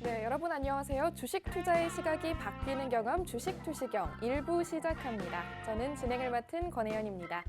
네, 여러분 안녕하세요. 주식 투자의 시각이 바뀌는 경험 주식 투시경 1부 시작합니다. 저는 진행을 맡은 권혜연입니다.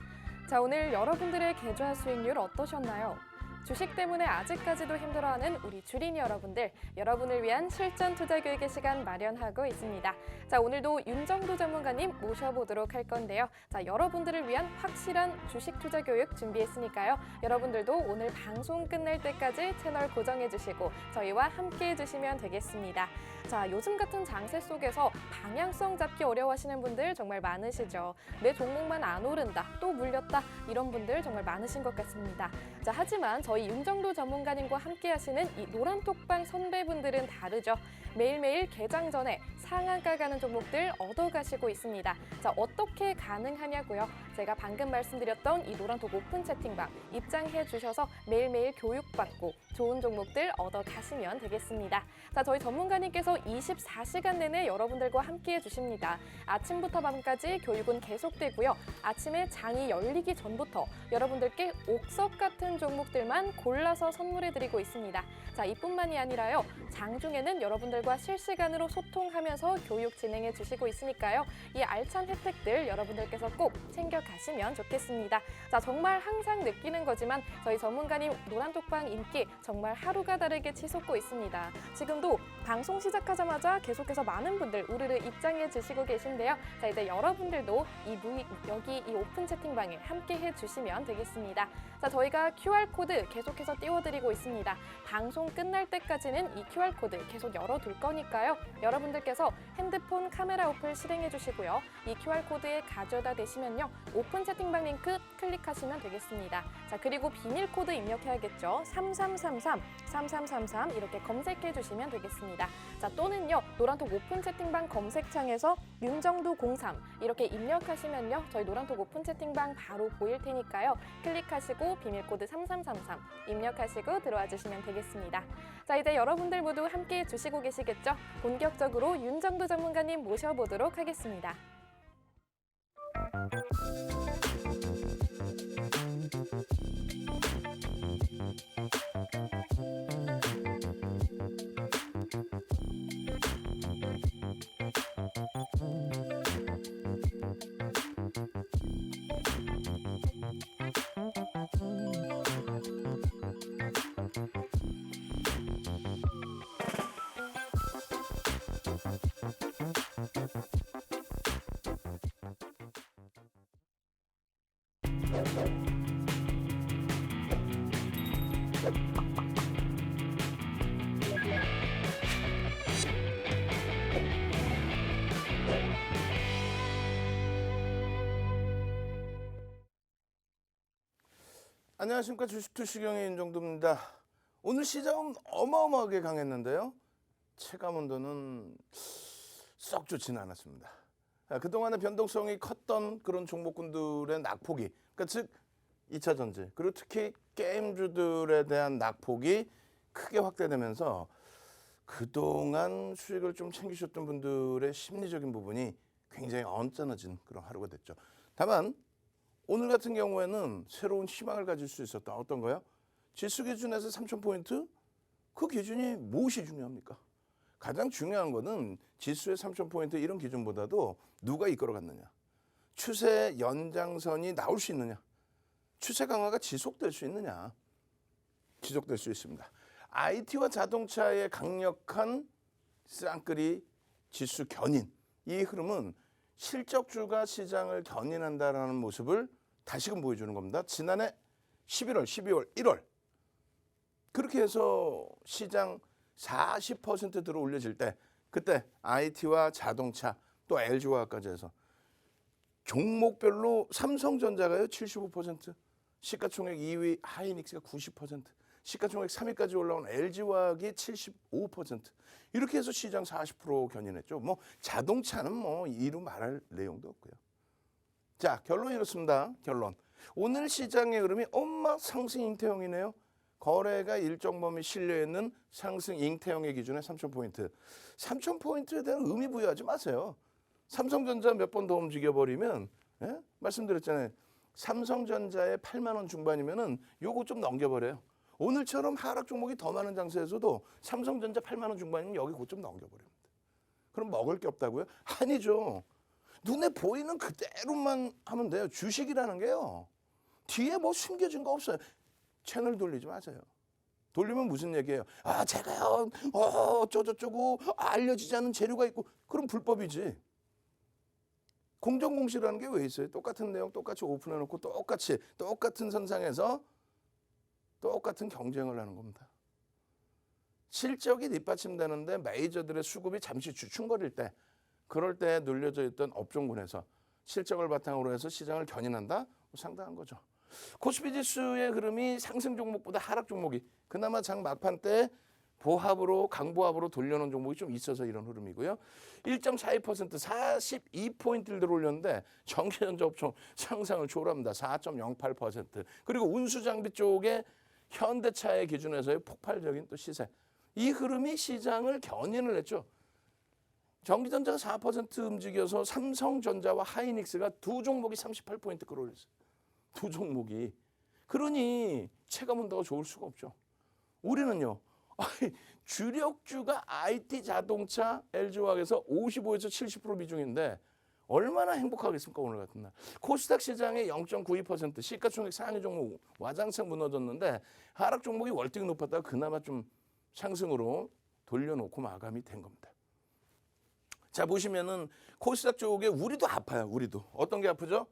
자, 오늘 여러분들의 계좌 수익률 어떠셨나요? 주식 때문에 아직까지도 힘들어하는 우리 주린이 여러분들, 여러분을 위한 실전 투자 교육의 시간 마련하고 있습니다. 자, 오늘도 윤정도 전문가님 모셔보도록 할 건데요. 자, 여러분들을 위한 확실한 주식 투자 교육 준비했으니까요. 여러분들도 오늘 방송 끝날 때까지 채널 고정해 주시고 저희와 함께 해주시면 되겠습니다. 자, 요즘 같은 장세 속에서 방향성 잡기 어려워하시는 분들 정말 많으시죠. 내 종목만 안 오른다, 또 물렸다 이런 분들 정말 많으신 것 같습니다. 자, 하지만 저희 윤정도 전문가님과 함께 하시는 이 노란톡방 선배분들은 다르죠. 매일매일 개장 전에 상한가 가는 종목들 얻어가시고 있습니다. 자, 어떻게 가능하냐고요? 제가 방금 말씀드렸던 이 노란톡 오픈 채팅방 입장해 주셔서 매일매일 교육받고 좋은 종목들 얻어가시면 되겠습니다. 자, 저희 전문가님께서 24시간 내내 여러분들과 함께해 주십니다. 아침부터 밤까지 교육은 계속되고요. 아침에 장이 열리기 전부터 여러분들께 옥석 같은 종목들만 골라서 선물해드리고 있습니다. 자, 이뿐만이 아니라요. 장중에는 여러분들과 실시간으로 소통하면서 교육 진행해 주시고 있으니까요. 이 알찬 혜택들 여러분들께서 꼭 챙겨가시면 좋겠습니다. 자, 정말 항상 느끼는 거지만 저희 전문가님 노란톡방 인기 정말 하루가 다르게 치솟고 있습니다. 지금도 방송 시작하자마자 계속해서 많은 분들 우르르 입장해 주시고 계신데요. 자, 이제 여러분들도 여기 이 오픈 채팅방에 함께 해주시면 되겠습니다. 자, 저희가 QR코드 계속해서 띄워드리고 있습니다. 방송 끝날 때까지는 이 QR코드 계속 열어둘 거니까요. 여러분들께서 핸드폰 카메라 오픈 실행해 주시고요. 이 QR코드에 가져다 대시면요. 오픈 채팅방 링크 클릭하시면 되겠습니다. 자, 그리고 비밀코드 입력해야겠죠. 3333 이렇게 검색해 주시면 되겠습니다. 자, 또는요. 노란톡 오픈 채팅방 검색창에서 윤정도 03 이렇게 입력하시면요. 저희 노란톡 오픈 채팅방 바로 보일 테니까요. 클릭하시고 비밀코드 3333 입력하시고 들어와 주시면 되겠습니다. 자, 이제 여러분들 모두 함께 해주시고 계시겠죠? 본격적으로 윤정도 전문가님 모셔보도록 하겠습니다. 안녕하십니까. 주식투시경의 윤정도입니다. 오늘 시장은 어마어마하게 강했는데요. 체감 온도는 썩 좋지는 않았습니다. 그동안의 변동성이 컸던 그런 종목군들의 낙폭이, 그러니까 즉 2차 전지, 그리고 특히 게임주들에 대한 낙폭이 크게 확대되면서 그동안 수익을 좀 챙기셨던 분들의 심리적인 부분이 굉장히 언짢아진 그런 하루가 됐죠. 다만 오늘 같은 경우에는 새로운 희망을 가질 수 있었다. 어떤 거요? 지수 기준에서 3,000포인트? 그 기준이 무엇이 중요합니까? 가장 중요한 거는 지수의 3,000포인트 이런 기준보다도 누가 이끌어갔느냐. 추세 연장선이 나올 수 있느냐. 추세 강화가 지속될 수 있느냐. 지속될 수 있습니다. IT와 자동차의 강력한 쌍끌이 지수 견인. 이 흐름은 실적주가 시장을 견인한다라는 모습을 다시금 보여주는 겁니다. 지난해 11월, 12월, 1월 그렇게 해서 시장 40% 들어 올려질 때 그때 IT와 자동차 또 LG화학까지 해서 종목별로 삼성전자가요 75%, 시가총액 2위 하이닉스가 90%, 시가총액 3위까지 올라온 LG화학이 75%. 이렇게 해서 시장 40% 견인했죠. 뭐 자동차는 뭐 이루 말할 내용도 없고요. 자, 결론이 이렇습니다. 결론. 오늘 시장의 흐름이 엄마 상승 잉태형이네요. 거래가 일정 범위 실려있는 상승 잉태형의 기준에 3,000포인트. 3,000포인트에 대한 의미 부여하지 마세요. 삼성전자 몇 번 더 움직여버리면, 말씀드렸잖아요. 삼성전자에 8만 원 중반이면은 요거 좀 넘겨버려요. 오늘처럼 하락 종목이 더 많은 장세에서도 삼성전자 8만 원 중반이면 여기 고점 넘겨버립니다. 그럼 먹을 게 없다고요? 아니죠. 눈에 보이는 그대로만 하면 돼요. 주식이라는 게요. 뒤에 뭐 숨겨진 거 없어요. 채널 돌리지 마세요. 돌리면 무슨 얘기예요? 아, 제가요, 어쩌고저쩌고 알려지지 않은 재료가 있고, 그럼 불법이지. 공정공시라는 게 왜 있어요? 똑같은 내용 똑같이 오픈해놓고 똑같은 선상에서 똑같은 경쟁을 하는 겁니다. 실적이 뒷받침되는데 메이저들의 수급이 잠시 주춤거릴 때, 그럴 때 눌려져 있던 업종군에서 실적을 바탕으로 해서 시장을 견인한다? 상당한 거죠. 코스피 지수의 흐름이 상승 종목보다 하락 종목이 그나마 장 막판 때 강보합으로 돌려놓은 종목이 좀 있어서 이런 흐름이고요. 1.42% 42포인트를 들어올렸는데 전기전자 업종 상상을 초월합니다. 4.08%. 그리고 운수장비 쪽에 현대차의 기준에서의 폭발적인 또 시세. 이 흐름이 시장을 견인을 했죠. 전기전자가 4% 움직여서 삼성전자와 하이닉스가 두 종목이 38포인트 끌어올렸어요. 두 종목이. 그러니 체감온도가 좋을 수가 없죠. 우리는요. 주력주가 IT 자동차 LG화학에서 55에서 70% 비중인데 얼마나 행복하겠습니까 오늘 같은 날. 코스닥 시장의 0.92% 시가총액 상위 종목 와장창 무너졌는데 하락 종목이 월등히 높았다가 그나마 좀 상승으로 돌려놓고 마감이 된 겁니다. 자 보시면은 코스닥 쪽에 우리도 아파요. 우리도 어떤 게 아프죠?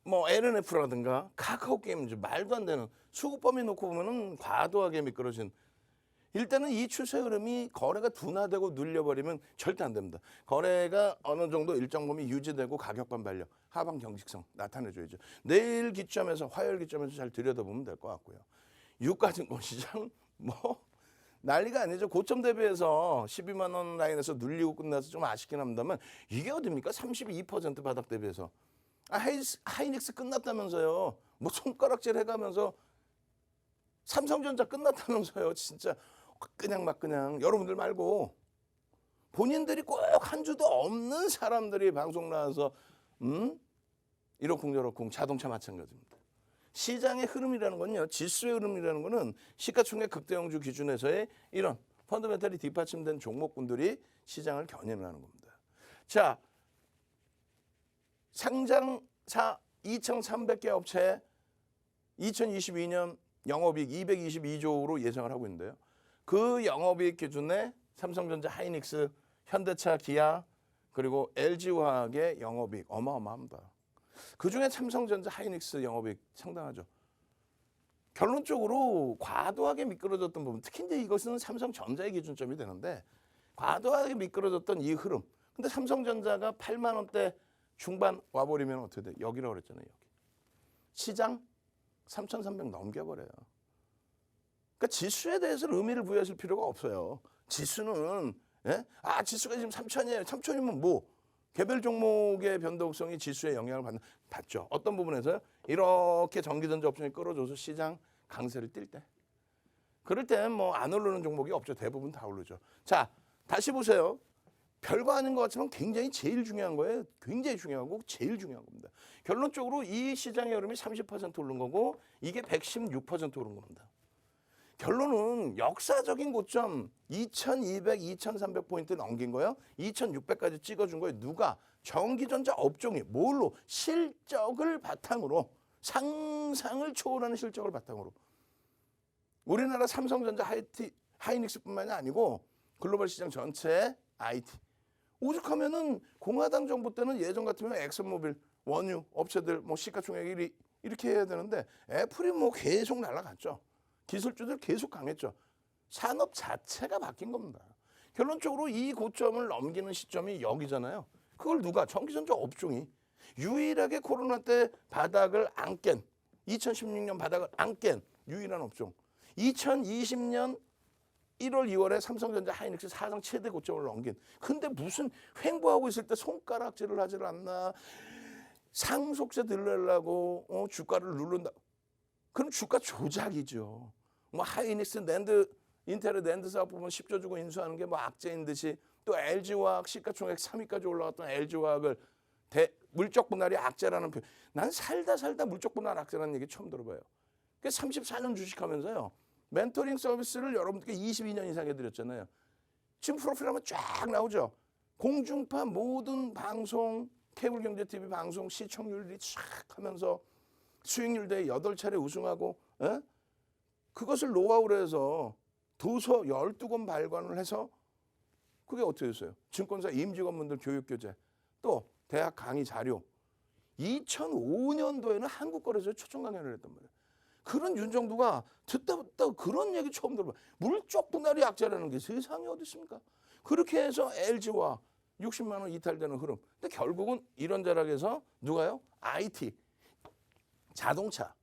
뭐 LNF라든가 카카오 게임즈 말도 안 되는 수급 범위 놓고 보면은 과도하게 미끄러진. 일단은 이 추세 흐름이 거래가 둔화되고 눌려버리면 절대 안 됩니다. 거래가 어느 정도 일정 범위 유지되고 가격 반발력, 하방 경직성 나타내줘야죠. 내일 기점에서 화요일 기점에서 잘 들여다보면 될 것 같고요. 유가증권 시장 뭐 난리가 아니죠. 고점 대비해서 12만 원 라인에서 눌리고 끝나서 좀 아쉽긴 합니다만 이게 어딥니까? 32% 바닥 대비해서. 하이닉스 끝났다면서요. 뭐 손가락질 해가면서 삼성전자 끝났다면서요. 진짜 그냥 막 그냥 여러분들 말고 본인들이 꼭 한 주도 없는 사람들이 방송 나와서 이러쿵저러쿵 자동차 마찬가지입니다. 시장의 흐름이라는 건요. 지수의 흐름이라는 거는 시가총액 극대형주 기준에서의 이런 펀더멘탈이 뒷받침된 종목군들이 시장을 견인하는 겁니다. 자, 상장사 2,300개 업체 2022년 영업이익 222조로 예상을 하고 있는데요. 그 영업이익 기준에 삼성전자, 하이닉스, 현대차, 기아 그리고 LG화학의 영업이익 어마어마합니다. 그중에 삼성전자, 하이닉스 영업이익 상당하죠. 결론적으로 과도하게 미끄러졌던 부분, 특히 이제 이것은 삼성전자의 기준점이 되는데 과도하게 미끄러졌던 이 흐름. 근데 삼성전자가 8만 원대 중반 와버리면 어떻게 돼? 여기라고 그랬잖아요. 여기. 시장 3,300 넘겨버려요. 그러니까 지수에 대해서는 의미를 부여하실 필요가 없어요. 지수는 지수가 지금 3,000이에요. 3,000이면 뭐 개별 종목의 변동성이 지수에 영향을 받죠. 어떤 부분에서요? 이렇게 전기전자 업종이 끌어줘서 시장 강세를 띌 때. 그럴 때는 뭐 안 오르는 종목이 없죠. 대부분 다 오르죠. 자, 다시 보세요. 별거 아닌 것 같지만 굉장히 제일 중요한 거예요. 굉장히 중요하고 제일 중요한 겁니다. 결론적으로 이 시장의 흐름이 30% 오른 거고 이게 116% 오른 겁니다. 결론은 역사적인 고점 2200, 2300포인트 넘긴 거예요. 2600까지 찍어준 거예요. 누가? 전기전자 업종이 뭘로? 실적을 바탕으로 상상을 초월하는 실적을 바탕으로. 우리나라 삼성전자 하이닉스뿐만이 아니고 글로벌 시장 전체 IT. 오죽하면은 공화당 정부 때는 예전 같으면 엑슨모빌, 원유 업체들 뭐 시가총액 1위 이렇게 해야 되는데 애플이 뭐 계속 날아갔죠. 기술주들 계속 강했죠. 산업 자체가 바뀐 겁니다. 결론적으로 이 고점을 넘기는 시점이 여기잖아요. 그걸 누가? 전기전자 업종이 유일하게 코로나 때 바닥을 안 깬 2016년 바닥을 안 깬 유일한 업종. 2020년 1월, 2월에 삼성전자, 하이닉스 사상 최대 고점을 넘긴. 근데 무슨 횡보하고 있을 때 손가락질을 하질 않나. 상속세 들려고 주가를 누른다. 그럼 주가 조작이죠. 뭐 하이닉스, 인텔의 낸드 사업 보면 10조 주고 인수하는 게 뭐 악재인 듯이 또 LG화학 시가총액 3위까지 올라갔던 LG화학을 물적 분할이 악재라는 표현. 난 살다 물적 분할 악재라는 얘기 처음 들어봐요. 그 34년 주식하면서요. 멘토링 서비스를 여러분들께 22년 이상 해드렸잖아요. 지금 프로필 하면 쫙 나오죠. 공중파 모든 방송, 케이블 경제 TV 방송 시청률이 쫙 하면서 수익률 대회 8차례 우승하고, 에? 그것을 노하우로 해서 도서 12권 발간을 해서 그게 어떻게 됐어요? 증권사 임직원분들 교육교재, 또 대학 강의 자료. 2005년도에는 한국거래소에 초청 강연을 했단 말이에요. 그런 윤정두가 듣다 그런 얘기 처음 들어봐. 물적 분할이 약자라는 게 세상에 어디 있습니까? 그렇게 해서 LG와 60만 원 이탈되는 흐름. 근데 결국은 이런 자락에서 누가요? IT, 자동차,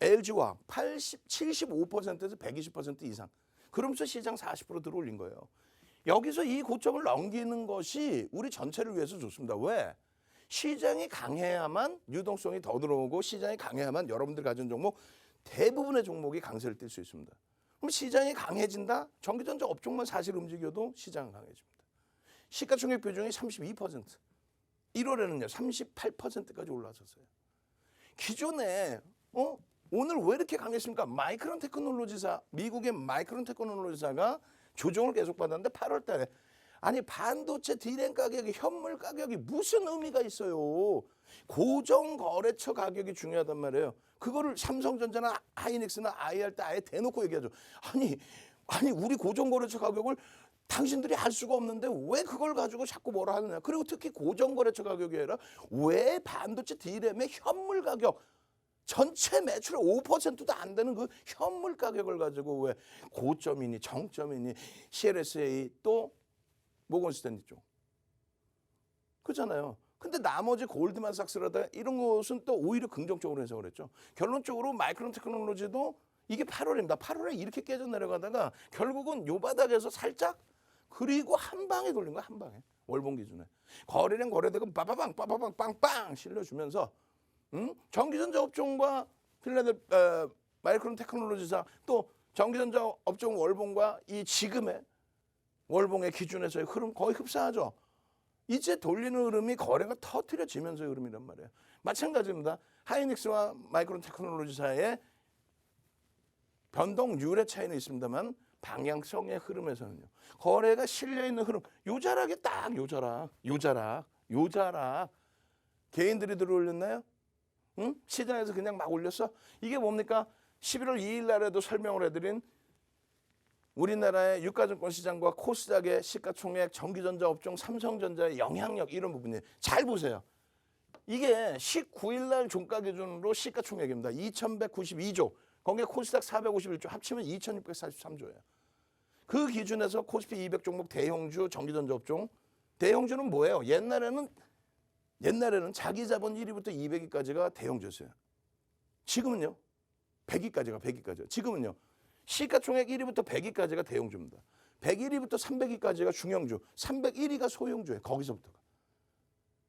LG와 75%에서 120% 이상. 그러면서 시장 40% 들어올린 거예요. 여기서 이 고점을 넘기는 것이 우리 전체를 위해서 좋습니다. 왜? 시장이 강해야만 유동성이 더 들어오고 시장이 강해야만 여러분들 가진 종목 대부분의 종목이 강세를 띌 수 있습니다. 그럼 시장이 강해진다? 전기전자 업종만 사실 움직여도 시장은 강해집니다. 시가총액 비중이 32%. 1월에는요 38%까지 올라섰어요. 기존에 오늘 왜 이렇게 강했습니까? 마이크론 테크놀로지사, 미국의 마이크론 테크놀로지사가 조정을 계속 받았는데 8월 달에 아니 반도체 디램 가격이 현물 가격이 무슨 의미가 있어요. 고정 거래처 가격이 중요하단 말이에요. 그거를 삼성전자나 하이닉스나 IR 때 아예 대놓고 얘기하죠. 아니 우리 고정 거래처 가격을 당신들이 알 수가 없는데 왜 그걸 가지고 자꾸 뭐라 하느냐. 그리고 특히 고정 거래처 가격이 아니라 왜 반도체 디램의 현물 가격 전체 매출의 5%도 안 되는 그 현물 가격을 가지고 왜 고점이니 정점이니 CLSA 또 모건 스탠리 쪽 그렇잖아요. 근데 나머지 골드만삭스라다 이런 것은 또 오히려 긍정적으로 해석을 했죠. 결론적으로 마이크론 테크놀로지도 이게 8월입니다. 8월에 이렇게 깨져 내려가다가 결국은 요 바닥에서 살짝 그리고 한 방에 돌린 거야. 한 방에. 월봉 기준에. 거래량 거래대금 빠바방 빠바방 빵빵 실려주면서 전기전자 업종과 마이크론 테크놀로지사 또 전기전자 업종 월봉과 이 지금의 월봉의 기준에서의 흐름 거의 흡사하죠. 이제 돌리는 흐름이 거래가 터트려지면서의 흐름이란 말이에요. 마찬가지입니다. 하이닉스와 마이크론 테크놀로지사의 변동률의 차이는 있습니다만 방향성의 흐름에서는요. 거래가 실려있는 흐름. 요자락에 딱 요자락. 개인들이 들어올렸나요? 응? 시장에서 그냥 막 올렸어? 이게 뭡니까? 11월 2일 날에도 설명을 해드린 우리나라의 유가증권 시장과 코스닥의 시가총액, 전기전자 업종, 삼성전자의 영향력 이런 부분이 잘 보세요. 이게 19일 날 종가 기준으로 시가총액입니다. 2,192조. 거기에 코스닥 451조 합치면 2,643조예요. 그 기준에서 코스피 200 종목 대형주 전기전자 업종. 대형주는 뭐예요? 옛날에는 자기 자본 1위부터 200위까지가 대형주였어요. 지금은요. 100위까지가. 지금은요. 시가총액 1위부터 100위까지가 대형주입니다. 101위부터 300위까지가 중형주, 301위가 소형주예요. 거기서부터가.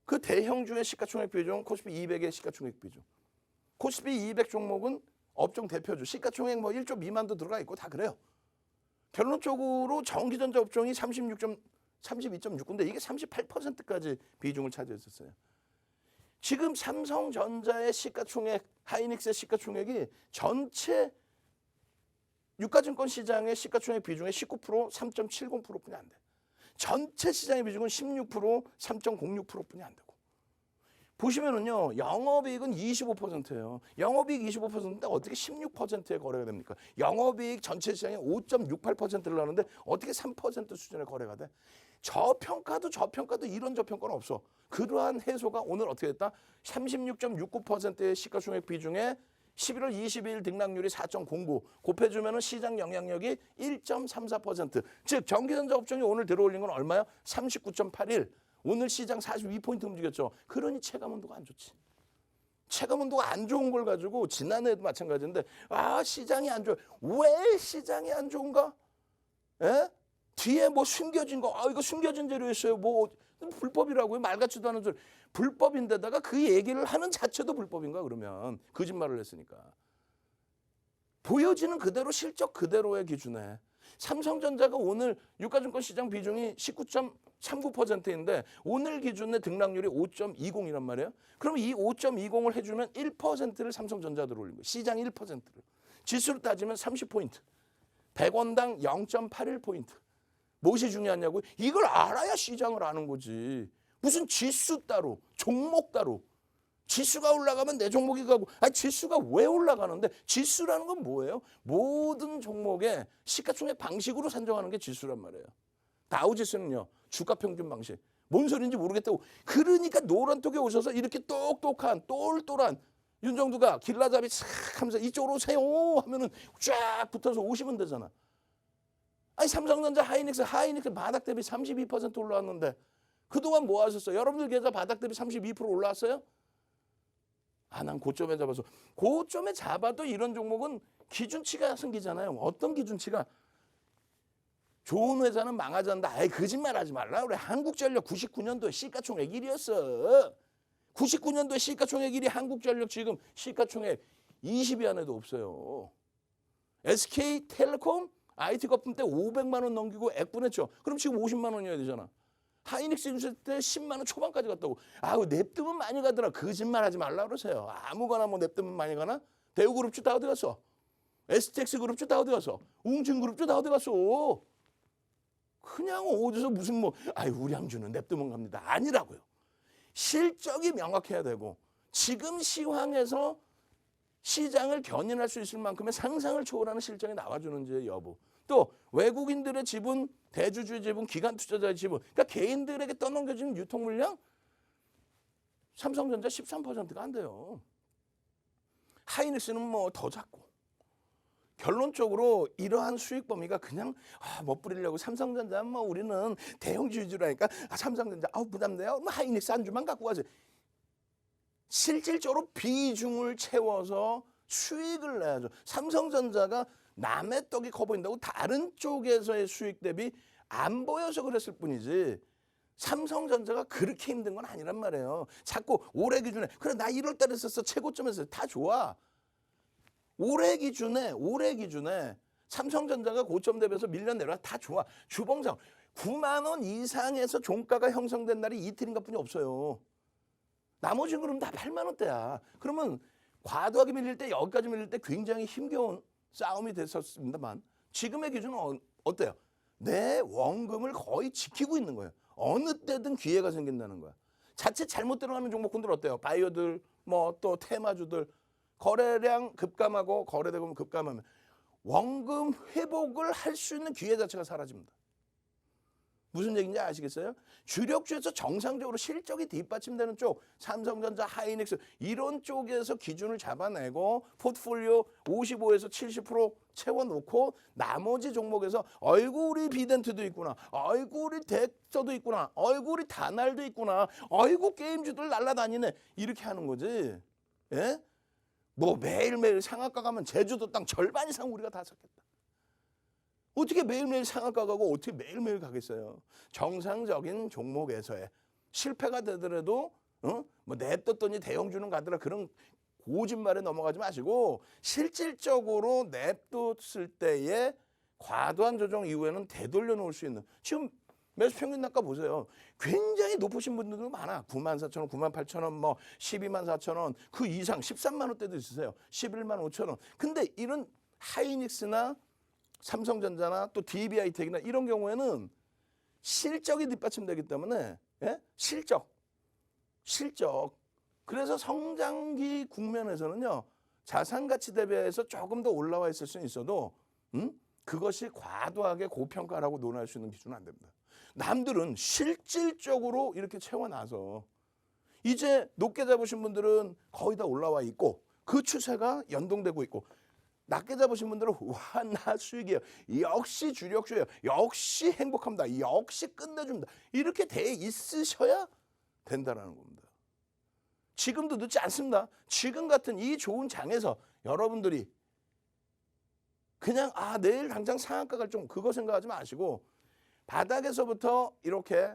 그 대형주의 시가총액 비중, 코스피 200의 시가총액 비중. 코스피 200 종목은 업종 대표주, 시가총액 뭐 1조 미만도 들어가 있고 다 그래요. 결론적으로 전기전자 업종이 32.6인데 이게 38%까지 비중을 차지했었어요. 지금 삼성전자의 시가총액, 하이닉스의 시가총액이 전체 유가증권 시장의 시가총액 비중의 19%, 3.70%뿐이 안 돼. 전체 시장의 비중은 16%, 3.06%뿐이 안 되고. 보시면은요, 영업이익은 25%예요. 영업이익 25%인데 어떻게 16%의 거래가 됩니까? 영업이익 전체 시장의 5.68%를 하는데 어떻게 3% 수준의 거래가 돼? 저평가도 이런 저평가는 없어. 그러한 해소가 오늘 어떻게 됐다? 36.69%의 시가총액 비중에 11월 22일 등락률이 4.09 곱해주면 시장 영향력이 1.34%. 즉 전기전자 업종이 오늘 들어올린 건 얼마야? 39.81. 오늘 시장 42포인트 움직였죠. 그러니 체감온도가 안 좋지. 체감온도가 안 좋은 걸 가지고 지난해에도 마찬가지인데 시장이 안 좋아. 왜 시장이 안 좋은가? 에? 뒤에 뭐 숨겨진 거 이거 숨겨진 재료였어요. 뭐 불법이라고요. 말 같지도 않은 소리. 불법인데다가 그 얘기를 하는 자체도 불법인가 그러면 거짓말을 했으니까. 보여지는 그대로 실적 그대로의 기준에 삼성전자가 오늘 유가증권 시장 비중이 19.39%인데 오늘 기준의 등락률이 5.20이란 말이에요. 그럼 이 5.20을 해주면 1%를 삼성전자 들어올린 거예요. 시장 1%를. 지수로 따지면 30포인트. 100원당 0.81포인트. 무엇이 중요하냐고요? 이걸 알아야 시장을 아는 거지. 무슨 지수 따로, 종목 따로. 지수가 올라가면 내 종목이 가고, 아니 지수가 왜 올라가는데? 지수라는 건 뭐예요? 모든 종목의 시가총액 방식으로 산정하는 게 지수란 말이에요. 다우지수는요, 주가평균 방식. 뭔 소리인지 모르겠다고. 그러니까 노란톡에 오셔서 이렇게 똑똑한 똘똘한 윤정두가 길라잡이 싹 하면서 이쪽으로 오세요 하면은 쫙 붙어서 오시면 되잖아. 아니 삼성전자 하이닉스 바닥 대비 32% 올라왔는데 그동안 뭐 하셨어요? 여러분들 계좌 바닥 대비 32% 올라왔어요? 아, 난 고점에 잡아서. 고점에 잡아도 이런 종목은 기준치가 생기잖아요. 어떤 기준치가? 좋은 회사는 망하지 않는다. 아이, 거짓말하지 말라 그래. 한국전력 99년도에 시가총액 1위였어. 99년도에 시가총액 1위 한국전력 지금 시가총액 20위 안에도 없어요. SK텔레콤 IT 거품 때 500만 원 넘기고 액분했죠. 그럼 지금 50만 원이어야 되잖아. 하이닉스 인수했을 때 10만 원 초반까지 갔다고. 아우, 냅두면 많이 가더라. 거짓말하지 말라 그러세요. 아무거나 뭐 냅두면 많이 가나? 대우그룹주 다 어디 갔어? STX 그룹주 다 어디 갔어? 웅진그룹주 다 어디 갔어? 그냥 어디서 무슨 뭐 우량주는 냅두면 갑니다. 아니라고요. 실적이 명확해야 되고 지금 시황에서 시장을 견인할 수 있을 만큼의 상상을 초월하는 실적이 나와주는지 여부. 또 외국인들의 지분, 대주주의 지분, 기관 투자자의 지분, 그러니까 개인들에게 떠넘겨지는 유통 물량 삼성전자 13%가 안 돼요. 하이닉스는 뭐 더 작고. 결론적으로 이러한 수익 범위가 그냥 멋부리려고 삼성전자 뭐 우리는 대형주주라니까 삼성전자 부담돼요. 뭐 하이닉스 한 주만 갖고 가세요. 실질적으로 비중을 채워서 수익을 내야죠. 삼성전자가 남의 떡이 커 보인다고 다른 쪽에서의 수익 대비 안 보여서 그랬을 뿐이지 삼성전자가 그렇게 힘든 건 아니란 말이에요. 자꾸 올해 기준에 그래 나 1월 달에 썼어 최고점에서 다 좋아. 올해 기준에 삼성전자가 고점 대비해서 밀려 내려와 다 좋아. 주봉상 9만 원 이상에서 종가가 형성된 날이 이틀인가 뿐이 없어요. 나머지는 그럼 다 8만 원대야. 그러면 과도하게 밀릴 때 여기까지 밀릴 때 굉장히 힘겨운 싸움이 됐었습니다만 지금의 기준은 어때요? 내 원금을 거의 지키고 있는 거예요. 어느 때든 기회가 생긴다는 거야. 자칫 잘못 들어가면 종목군들 어때요? 바이오들 뭐 또 테마주들 거래량 급감하고 거래대금 급감하면 원금 회복을 할 수 있는 기회 자체가 사라집니다. 무슨 얘기인지 아시겠어요? 주력주에서 정상적으로 실적이 뒷받침되는 쪽, 삼성전자, 하이닉스 이런 쪽에서 기준을 잡아내고 포트폴리오 55에서 70% 채워놓고 나머지 종목에서 얼굴이 비덴트도 있구나, 얼굴이 덱서도 있구나, 얼굴이 다날도 있구나, 얼굴 게임주들 날라다니네 이렇게 하는 거지. 예? 뭐 매일매일 상한가 가면 제주도 땅 절반 이상 우리가 다 샀겠다. 어떻게 매일매일 상한가 가고 어떻게 매일매일 가겠어요. 정상적인 종목에서의 실패가 되더라도 뭐 냅뒀더니 대형주는 가더라 그런 고짓말에 넘어가지 마시고 실질적으로 냅뒀을 때의 과도한 조정 이후에는 되돌려 놓을 수 있는 지금 매수 평균 단가 보세요. 굉장히 높으신 분들도 많아. 94,000원, 98,000원, 뭐 124,000원 그 이상 13만 원대도 있으세요. 11만 5천 원. 근데 이런 하이닉스나 삼성전자나 또 DB하이텍이나 이런 경우에는 실적이 뒷받침되기 때문에 실적. 그래서 성장기 국면에서는요. 자산가치 대비해서 조금 더 올라와 있을 수는 있어도 그것이 과도하게 고평가라고 논할 수 있는 기준은 안 됩니다. 남들은 실질적으로 이렇게 채워놔서 이제 높게 잡으신 분들은 거의 다 올라와 있고 그 추세가 연동되고 있고 낮게 잡으신 분들은 와, 나 수익이에요. 역시 주력주예요. 역시 행복합니다. 역시 끝내줍니다. 이렇게 돼 있으셔야 된다는 겁니다. 지금도 늦지 않습니다. 지금 같은 이 좋은 장에서 여러분들이 그냥 내일 당장 상한가 갈 좀 그거 생각하지 마시고 바닥에서부터 이렇게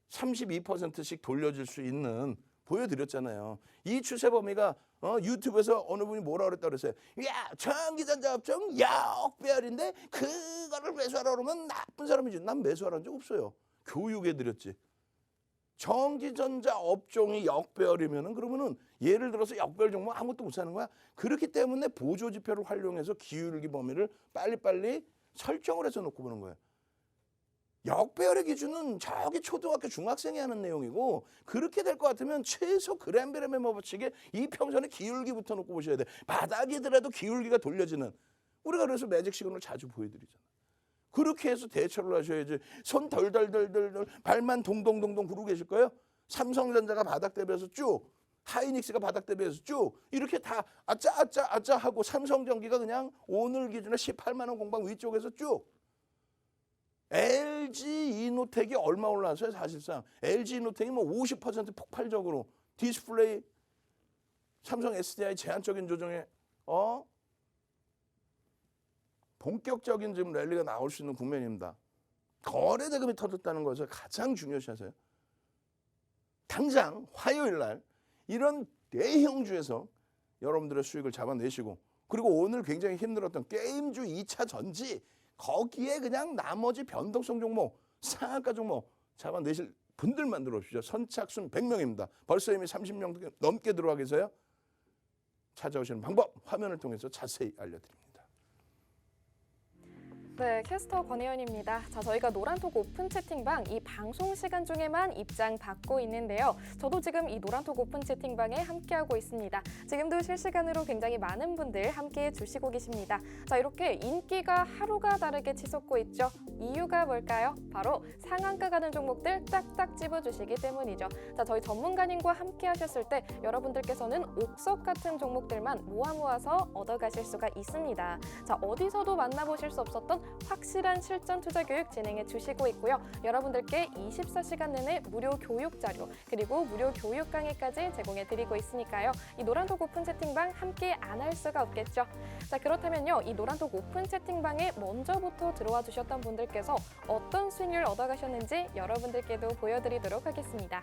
32%씩 돌려줄 수 있는 보여드렸잖아요. 이 추세 범위가 유튜브에서 어느 분이 뭐라 그랬다 그랬어요. 야, 전기전자 업종 역배열인데 그거를 매수하라 그러면 나쁜 사람이지. 난 매수하라는 적 없어요. 교육해드렸지. 전기전자 업종이 역배열이면은 그러면은 예를 들어서 역배열 종목 아무것도 못 사는 거야. 그렇기 때문에 보조지표를 활용해서 기울기 범위를 빨리빨리 설정을 해서 놓고 보는 거예요. 역배열의 기준은 저기 초등학교 중학생이 하는 내용이고 그렇게 될 것 같으면 최소 그램브레멘 법칙에 이평선에 기울기부터 놓고 보셔야 돼. 바닥이더라도 기울기가 돌려지는. 우리가 그래서 매직 시그널을 자주 보여드리잖아. 그렇게 해서 대처를 하셔야지. 손 덜덜덜덜덜 발만 동동동동 구르고 계실 거예요. 삼성전자가 바닥 대비해서 쭉, 하이닉스가 바닥 대비해서 쭉 이렇게 다 아짜 하고 삼성전기가 그냥 오늘 기준에 18만 원 공방 위쪽에서 쭉. LG 이노텍이 얼마 올라왔어요? 사실상 LG 이노텍이 뭐 50% 폭발적으로 디스플레이 삼성 SDI 제한적인 조정에 본격적인 지금 랠리가 나올 수 있는 국면입니다. 거래 대금이 터졌다는 것을 가장 중요시 하세요. 당장 화요일 날 이런 대형주에서 여러분들의 수익을 잡아내시고 그리고 오늘 굉장히 힘들었던 게임주 2차 전지 거기에 그냥 나머지 변동성 종목, 상한가 종목 잡아내실 분들만 들어오시죠. 선착순 100명입니다. 벌써 이미 30명 넘게 들어와 계세요. 찾아오시는 방법 화면을 통해서 자세히 알려드립니다. 네, 캐스터 권혜연입니다. 자, 저희가 노란톡 오픈 채팅방 이 방송 시간 중에만 입장 받고 있는데요. 저도 지금 이 노란톡 오픈 채팅방에 함께하고 있습니다. 지금도 실시간으로 굉장히 많은 분들 함께해 주시고 계십니다. 자, 이렇게 인기가 하루가 다르게 치솟고 있죠. 이유가 뭘까요? 바로 상한가 가는 종목들 딱딱 집어주시기 때문이죠. 자, 저희 전문가님과 함께 하셨을 때 여러분들께서는 옥석 같은 종목들만 모아서 얻어가실 수가 있습니다. 자, 어디서도 만나보실 수 없었던 확실한 실전 투자 교육 진행해 주시고 있고요. 여러분들께 24시간 내내 무료 교육 자료 그리고 무료 교육 강의까지 제공해 드리고 있으니까요. 이 노란톡 오픈 채팅방 함께 안 할 수가 없겠죠. 자, 그렇다면요. 이 노란톡 오픈 채팅방에 먼저부터 들어와 주셨던 분들께서 어떤 수익률 얻어가셨는지 여러분들께도 보여드리도록 하겠습니다.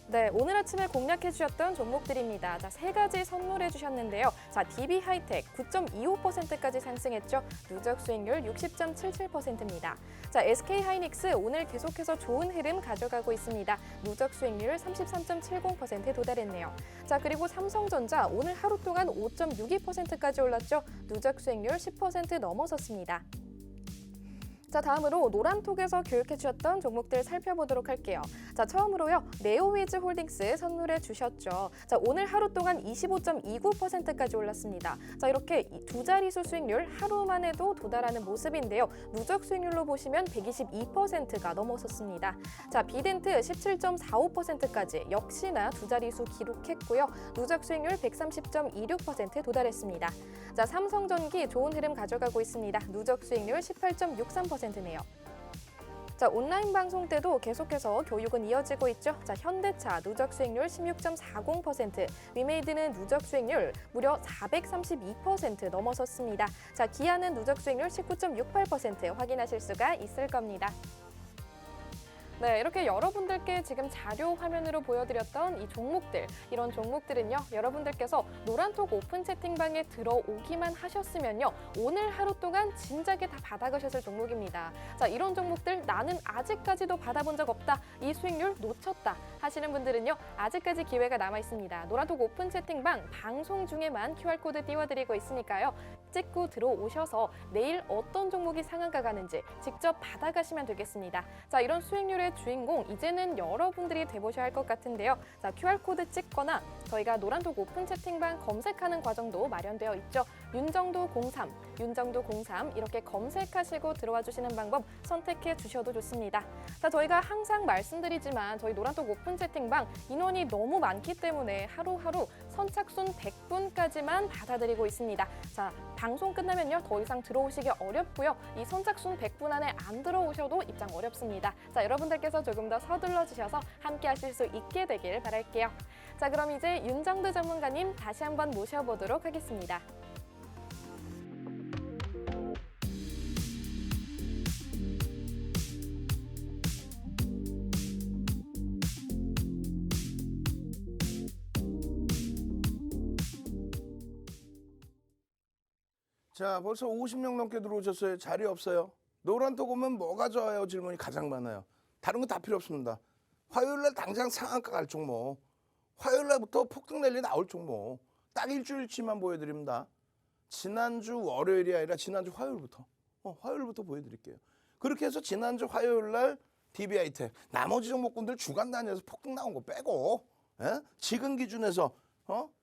네, 오늘 아침에 공략해 주셨던 종목들입니다. 자, 세 가지 선물해 주셨는데요. 자, DB 하이텍 9.25%까지 상승했죠. 누적 수익률 60.77%입니다. 자, SK 하이닉스 오늘 계속해서 좋은 흐름 가져가고 있습니다. 누적 수익률 33.70%에 도달했네요. 자, 그리고 삼성전자 오늘 하루 동안 5.62%까지 올랐죠. 누적 수익률 10% 넘어섰습니다. 자, 다음으로 노란톡에서 교육해 주셨던 종목들 살펴보도록 할게요. 자, 처음으로요. 네오위즈 홀딩스 선물해 주셨죠. 자, 오늘 하루 동안 25.29%까지 올랐습니다. 자, 이렇게 두 자릿수 수익률 하루만 해도 도달하는 모습인데요. 누적 수익률로 보시면 122%가 넘어섰습니다. 자, 비덴트 17.45%까지 역시나 두 자릿수 기록했고요. 누적 수익률 130.26%에 도달했습니다. 자, 삼성전기 좋은 흐름 가져가고 있습니다. 누적 수익률 18.63%. 네요. 자, 온라인 방송 때도 계속해서 교육은 이어지고 있죠. 자, 현대차 누적 수익률 16.40%, 위메이드는 누적 수익률 무려 432% 넘어섰습니다. 자, 기아는 누적 수익률 19.68% 확인하실 수가 있을 겁니다. 네, 이렇게 여러분들께 지금 자료 화면으로 보여드렸던 이 종목들, 이런 종목들은요, 여러분들께서 노란톡 오픈 채팅방에 들어오기만 하셨으면요, 오늘 하루 동안 진작에 다 받아가셨을 종목입니다. 자, 이런 종목들 나는 아직까지도 받아본 적 없다, 이 수익률 놓쳤다 하시는 분들은요, 아직까지 기회가 남아 있습니다. 노란톡 오픈 채팅방 방송 중에만 QR코드 띄워드리고 있으니까요, 찍고 들어오셔서 내일 어떤 종목이 상한가 가는지 직접 받아가시면 되겠습니다. 자, 이런 수익률의 주인공 이제는 여러분들이 돼보셔야 할 것 같은데요. 자, QR코드 찍거나 저희가 노란톡 오픈 채팅방 검색하는 과정도 마련되어 있죠. 윤정도 03 이렇게 검색하시고 들어와 주시는 방법 선택해 주셔도 좋습니다. 자, 저희가 항상 말씀드리지만 저희 노란톡 오픈 채팅방 인원이 너무 많기 때문에 하루하루 선착순 100분까지만 받아들이고 있습니다. 자, 방송 끝나면요, 더 이상 들어오시기 어렵고요. 이 선착순 100분 안에 안 들어오셔도 입장 어렵습니다. 자, 여러분들께서 조금 더 서둘러 주셔서 함께 하실 수 있게 되길 바랄게요. 자, 그럼 이제 윤정두 전문가님 다시 한번 모셔보도록 하겠습니다. 자, 벌써 50명 넘게 들어오셨어요. 자리 없어요. 노란톡 오면 뭐가 좋아요? 질문이 가장 많아요. 다른 거 다 필요 없습니다. 화요일날 당장 상한가 갈 종목, 화요일날부터 폭등 랠리 나올 종목, 딱 일주일치만 보여드립니다. 지난주 월요일이 아니라 지난주 화요일부터 보여드릴게요. 그렇게 해서 지난주 화요일 날 DB하이텍 나머지 종목군들 주간 단위에서 폭등 나온 거 빼고 지금 기준에서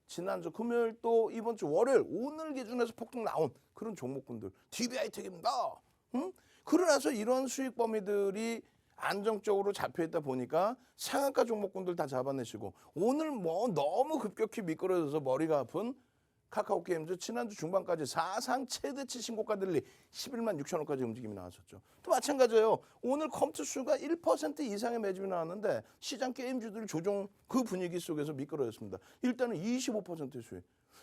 지난주 금요일 또 이번 주 월요일 오늘 기준에서 폭등 나온 그런 종목군들 DB하이텍입니다. 그러나서 이런 수익 범위들이 안정적으로 잡혀있다 보니까 상한가 종목군들 다 잡아내시고 오늘 뭐 너무 급격히 미끄러져서 머리가 아픈 카카오게임즈 지난주 중반까지 사상 최대치 신고가 들리 11만 6천 원까지 움직임이 나왔었죠. 또 마찬가지예요. 오늘 컴투수가 1% 이상의 매집이 나왔는데 시장 게임주들 조정 그 분위기 속에서 미끄러졌습니다. 일단은 25%의 수익.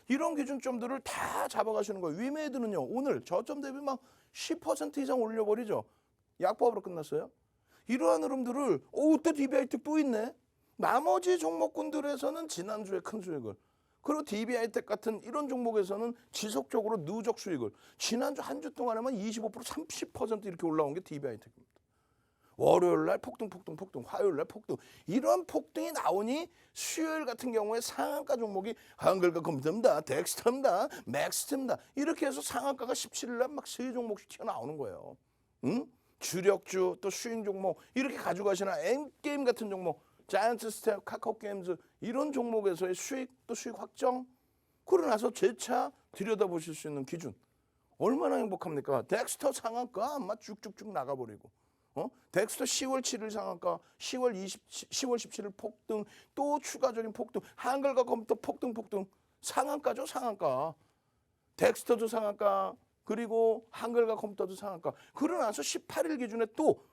이런 기준점들을 다 잡아가시는 거예요. 위메이드는요. 오늘 저점 대비 막 10% 이상 올려버리죠. 약법으로 끝났어요. 이러한 흐름들을 또 DB하이텍 또 있네. 나머지 종목군들에서는 지난주에 큰 수익을 그리고 DB하이텍 같은 이런 종목에서는 지속적으로 누적 수익을 지난주 한 주 동안에만 25% 30% 이렇게 올라온 게 DB하이텍입니다. 월요일 날 폭등 화요일 날 폭등 이런 폭등이 나오니 수요일 같은 경우에 상한가 종목이 한글과 컴퓨터입니다. 덱스터입니다. 맥스트입니다. 이렇게 해서 상한가가 17일 날 막 세 종목씩 튀어나오는 거예요. 주력주 또 수익 종목 이렇게 가져가시나 N게임 같은 종목 자이언트 스텝, 카카오게임즈 이런 종목에서의 수익 또 수익 확정 그러고 나서 재차 들여다보실 수 있는 기준 얼마나 행복합니까? 덱스터 상한가 아마 쭉쭉쭉 나가버리고 덱스터 10월 7일 상한가 10월 17일 폭등 또 추가적인 폭등 한글과 컴퓨터 폭등 상한가죠 상한가 덱스터도 상한가 그리고 한글과 컴퓨터도 상한가 그러고 나서 18일 기준에 또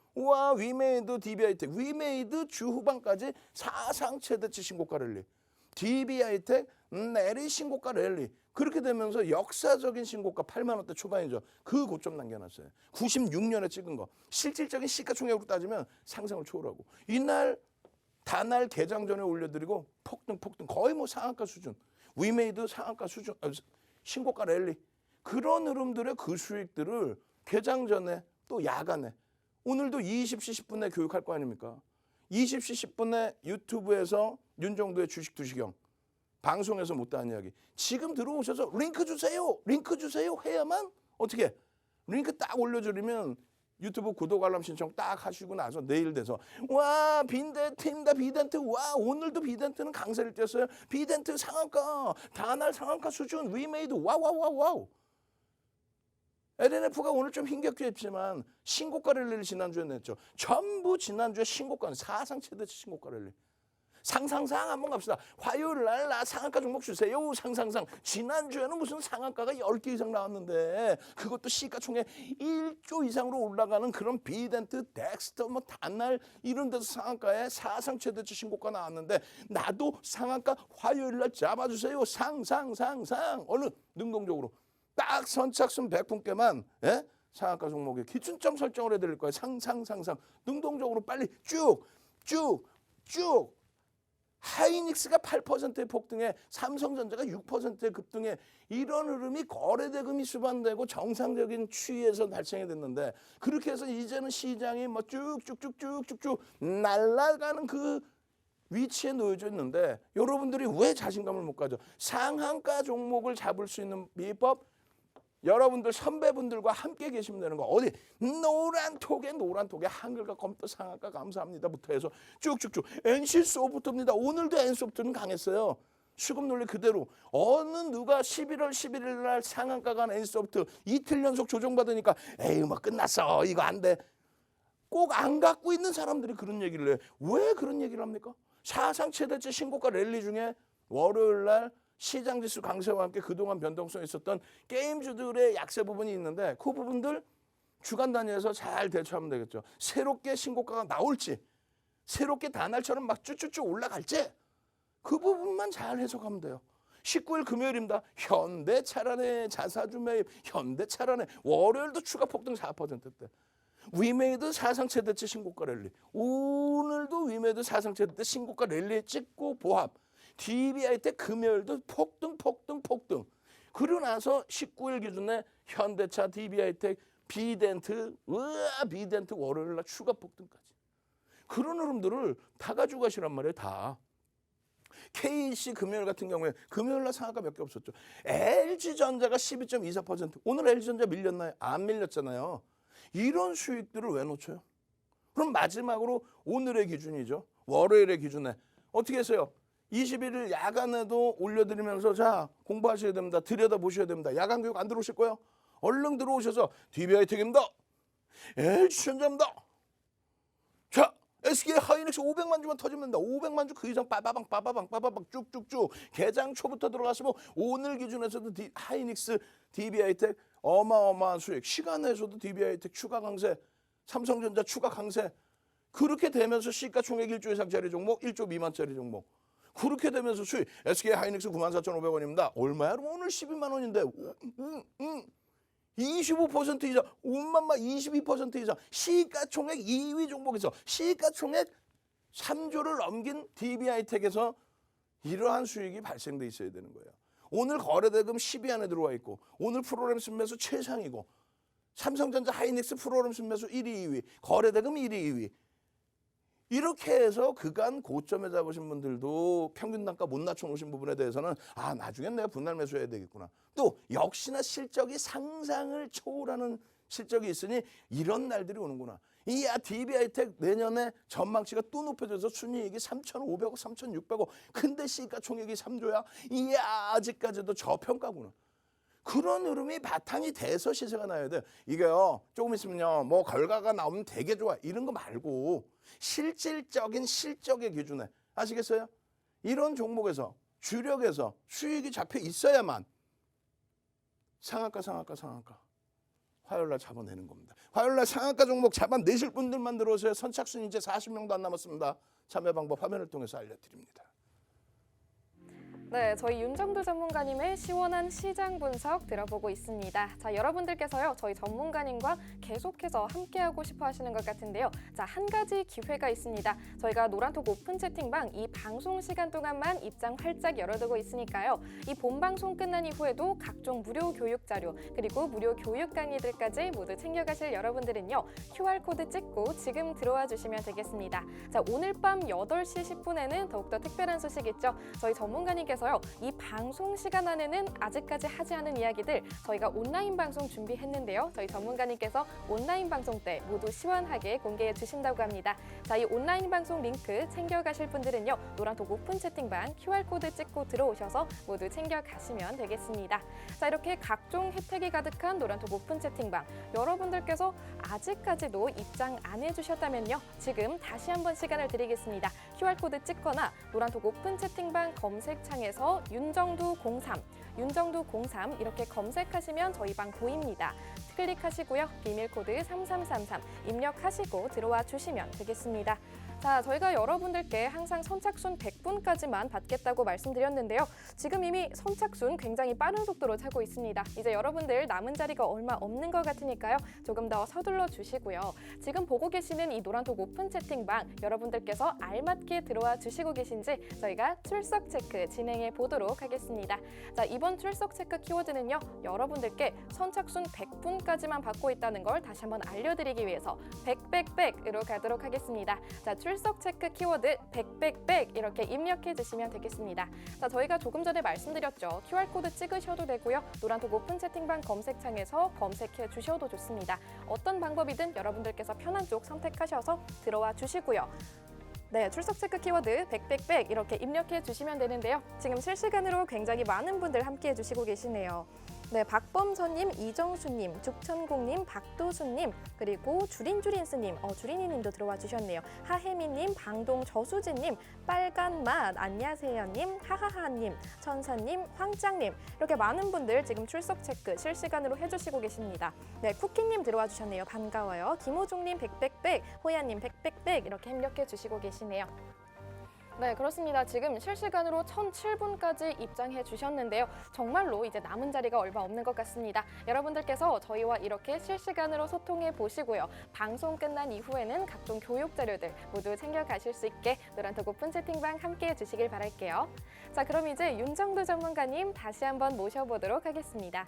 위메이드 DB하이텍 위메이드 주 후반까지 사상 최대치 신고가 랠리 DB하이텍 내리 신고가 랠리 그렇게 되면서 역사적인 신고가 8만 원대 초반이죠. 그 고점 남겨놨어요. 96년에 찍은 거 실질적인 시가총액으로 따지면 상상을 초월하고 이날 다날 개장 전에 올려드리고 폭등 거의 뭐 상한가 수준 위메이드 상한가 수준 신고가 랠리 그런 흐름들의 그 수익들을 개장 전에 또 야간에 오늘도 20시 10분에 교육할 거 아닙니까? 20시 10분에 유튜브에서 윤정도의 주식 투시경 방송에서 못다한 이야기 지금 들어오셔서 링크 주세요 해야만 어떻게 링크 딱 올려드리면 유튜브 구독 알람 신청 딱 하시고 나서 내일 돼서 와 빈덴트입니다 비덴트 와 오늘도 비덴트는 강세를 띄었어요 비덴트 상한가 다날 상한가 수준 위메이드 와우 LNF가 오늘 좀 힘겹겠지만 신고가 랠리를 지난주에 냈죠. 전부 지난주에 신고가는 사상 최대치 신고가 랠리. 상상상 한번 갑시다. 화요일 날 나 상한가 종목 주세요. 상상상. 지난주에는 무슨 상한가가 10개 이상 나왔는데 그것도 시가총액 1조 이상으로 올라가는 그런 비덴트, 덱스터 뭐 단날 이런 데서 상한가에 사상 최대치 신고가 나왔는데 나도 상한가 화요일 날 잡아주세요. 상상. 얼른 능동적으로. 딱 선착순 100분께만 상한가 종목에 기준점 설정을 해드릴 거예요. 상상 능동적으로 빨리 쭉 하이닉스가 8%의 폭등에 삼성전자가 6%의 급등에 이런 흐름이 거래대금이 수반되고 정상적인 추이에서 발생이 됐는데 그렇게 해서 이제는 시장이 뭐 쭉쭉쭉 날아가는 그 위치에 놓여져 있는데 여러분들이 왜 자신감을 못 가져? 상한가 종목을 잡을 수 있는 비법 여러분들 선배분들과 함께 계시면 되는 거 어디 노란 톡에 한글과 컴퓨터 상한가 감사합니다부터 해서 쭉쭉쭉 NC소프트입니다. 오늘도 NC소프트는 강했어요. 수급 논리 그대로 어느 누가 11월 11일 날 상한가 간 NC소프트 이틀 연속 조정받으니까 에이 뭐 끝났어 이거 안 돼. 꼭 안 갖고 있는 사람들이 그런 얘기를 해요. 왜 그런 얘기를 합니까? 사상 최대치 신고가 랠리 중에 월요일 날 시장지수 강세와 함께 그동안 변동성이 있었던 게임주들의 약세 부분이 있는데 그 부분들 주간 단위에서 잘 대처하면 되겠죠. 새롭게 신고가가 나올지 새롭게 다날처럼 막 쭈쭈쭈 올라갈지 그 부분만 잘 해석하면 돼요. 19일 금요일입니다. 현대차란의 자사주 매입 현대차란의 월요일도 추가 폭등 4%대 위메이드 사상 최대치 신고가 랠리 오늘도 위메이드 사상 최대치 신고가 랠리에 찍고 보합 DB하이텍 금요일도 폭등 그러고 나서 19일 기준에 현대차 DB하이텍 비덴트 월요일날 추가 폭등까지 그런 흐름들을 다 가지고 가시란 말이에요. 다 KC 금요일 같은 경우에 금요일 날 상한가 몇 개 없었죠. LG전자가 12.24%. 오늘 LG전자 밀렸나요? 안 밀렸잖아요. 이런 수익들을 왜 놓쳐요? 그럼 마지막으로 오늘의 기준이죠. 월요일의 기준에 어떻게 했어요? 21일 야간에도 올려드리면서 자 공부하셔야 됩니다. 들여다보셔야 됩니다. 야간 교육 안 들어오실 거예요? 얼른 들어오셔서 DB하이텍입니다. LG전자입니다. 자 SK 하이닉스 500만 주만 터지면 된다. 500만 주 그 이상 빠바방 쭉쭉쭉 개장 초부터 들어가시면 오늘 기준에서도 하이닉스 DB하이텍 어마어마한 수익. 시간에서도 DB하이텍 추가 강세, 삼성전자 추가 강세. 그렇게 되면서 시가총액 1조 이상짜리 종목, 1조 미만짜리 종목. 그렇게 되면서 수익. SK 하이닉스 94,500원입니다. 얼마야? 그럼 오늘 12만 원인데 25% 이상, 22% 이상 시가총액 2위 종목에서 시가총액 3조를 넘긴 DB하이텍에서 이러한 수익이 발생돼 있어야 되는 거예요. 오늘 거래대금 10위 안에 들어와 있고 오늘 프로그램 순매수 최상이고 삼성전자 하이닉스 프로그램 순매수 1위 2위 거래대금 1위 2위 이렇게 해서 그간 고점에 잡으신 분들도 평균 단가 못 낮춰놓으신 부분에 대해서는 아 나중엔 내가 분할 매수해야 되겠구나. 또 역시나 실적이 상상을 초월하는 실적이 있으니 이런 날들이 오는구나. 이야 DB하이텍 내년에 전망치가 또 높여져서 순이익이 3,500억 3,600억 근데 시가총액이 3조야. 이야 아직까지도 저평가구나. 그런 흐름이 바탕이 돼서 시세가 나야 돼. 이게요 조금 있으면요 뭐 결과가 나오면 되게 좋아 이런 거 말고 실질적인 실적의 기준에 아시겠어요? 이런 종목에서 주력에서 수익이 잡혀 있어야만 상한가 화요일날 잡아내는 겁니다. 화요일날 상한가 종목 잡아내실 분들만 들어오세요. 선착순 이제 40명도 안 남았습니다. 참여 방법 화면을 통해서 알려드립니다. 네, 저희 윤정두 전문가님의 시원한 시장 분석 들어보고 있습니다. 자, 여러분들께서요, 저희 전문가님과 계속해서 함께하고 싶어 하시는 것 같은데요. 자, 한 가지 기회가 있습니다. 저희가 노란톡 오픈 채팅방 이 방송 시간 동안만 입장 활짝 열어두고 있으니까요. 이 본방송 끝난 이후에도 각종 무료 교육 자료, 그리고 무료 교육 강의들까지 모두 챙겨가실 여러분들은요. QR코드 찍고 지금 들어와 주시면 되겠습니다. 자, 오늘 밤 8시 10분에는 더욱더 특별한 소식 있죠. 저희 전문가님께서요. 이 방송 시간 안에는 아직까지 하지 않은 이야기들 저희가 온라인 방송 준비했는데요. 저희 전문가님께서 온라인 방송 때 모두 시원하게 공개해 주신다고 합니다. 자, 이 온라인 방송 링크 챙겨가실 분들은요. 노란톡 오픈 채팅방 QR코드 찍고 들어오셔서 모두 챙겨가시면 되겠습니다. 자, 이렇게 각종 혜택이 가득한 노란톡 오픈 채팅방 여러분들께서 아직까지도 입장 안 해주셨다면요. 지금 다시 한번 시간을 드리겠습니다. QR코드 찍거나 노란톡 오픈 채팅방 검색창에서 윤정두03 이렇게 검색하시면 저희 방 보입니다. 클릭하시고요. 비밀코드 3333 입력하시고 들어와 주시면 되겠습니다. 자, 저희가 여러분들께 항상 선착순 100분까지만 받겠다고 말씀드렸는데요. 지금 이미 선착순 굉장히 빠른 속도로 차고 있습니다. 이제 여러분들 남은 자리가 얼마 없는 것 같으니까요. 조금 더 서둘러 주시고요. 지금 보고 계시는 이 노란톡 오픈 채팅방 여러분들께서 알맞게 들어와 주시고 계신지 저희가 출석 체크 진행해 보도록 하겠습니다. 자, 이번 출석 체크 키워드는요. 여러분들께 선착순 100분까지만 받고 있다는 걸 다시 한번 알려드리기 위해서 100으로 가도록 하겠습니다. 자, 출석 체크 키워드 100 이렇게 입력해 주시면 되겠습니다. 자, 저희가 조금 전에 말씀드렸죠. QR코드 찍으셔도 되고요. 노란톡 오픈 채팅방 검색창에서 검색해 주셔도 좋습니다. 어떤 방법이든 여러분들께서 편한 쪽 선택하셔서 들어와 주시고요. 네, 출석 체크 키워드 100 이렇게 입력해 주시면 되는데요. 지금 실시간으로 굉장히 많은 분들 함께해 주시고 계시네요. 네, 박범선님, 이정수님, 죽천공님, 박도수님, 그리고 주린주린스님, 주린이님도 들어와 주셨네요. 하혜미님, 방동저수진님, 빨간맛, 안녕하세요님, 하하하님, 천사님, 황짱님 이렇게 많은 분들 지금 출석 체크 실시간으로 해주시고 계십니다. 네, 쿠키님 들어와 주셨네요. 반가워요. 김호중님 100, 호야님 100 이렇게 입력해 주시고 계시네요. 네, 그렇습니다. 지금 실시간으로 1007분까지 입장해 주셨는데요. 정말로 이제 남은 자리가 얼마 없는 것 같습니다. 여러분들께서 저희와 이렇게 실시간으로 소통해 보시고요. 방송 끝난 이후에는 각종 교육 자료들 모두 챙겨가실 수 있게 노란톡 오픈 채팅방 함께해 주시길 바랄게요. 자, 그럼 이제 윤정두 전문가님 다시 한번 모셔보도록 하겠습니다.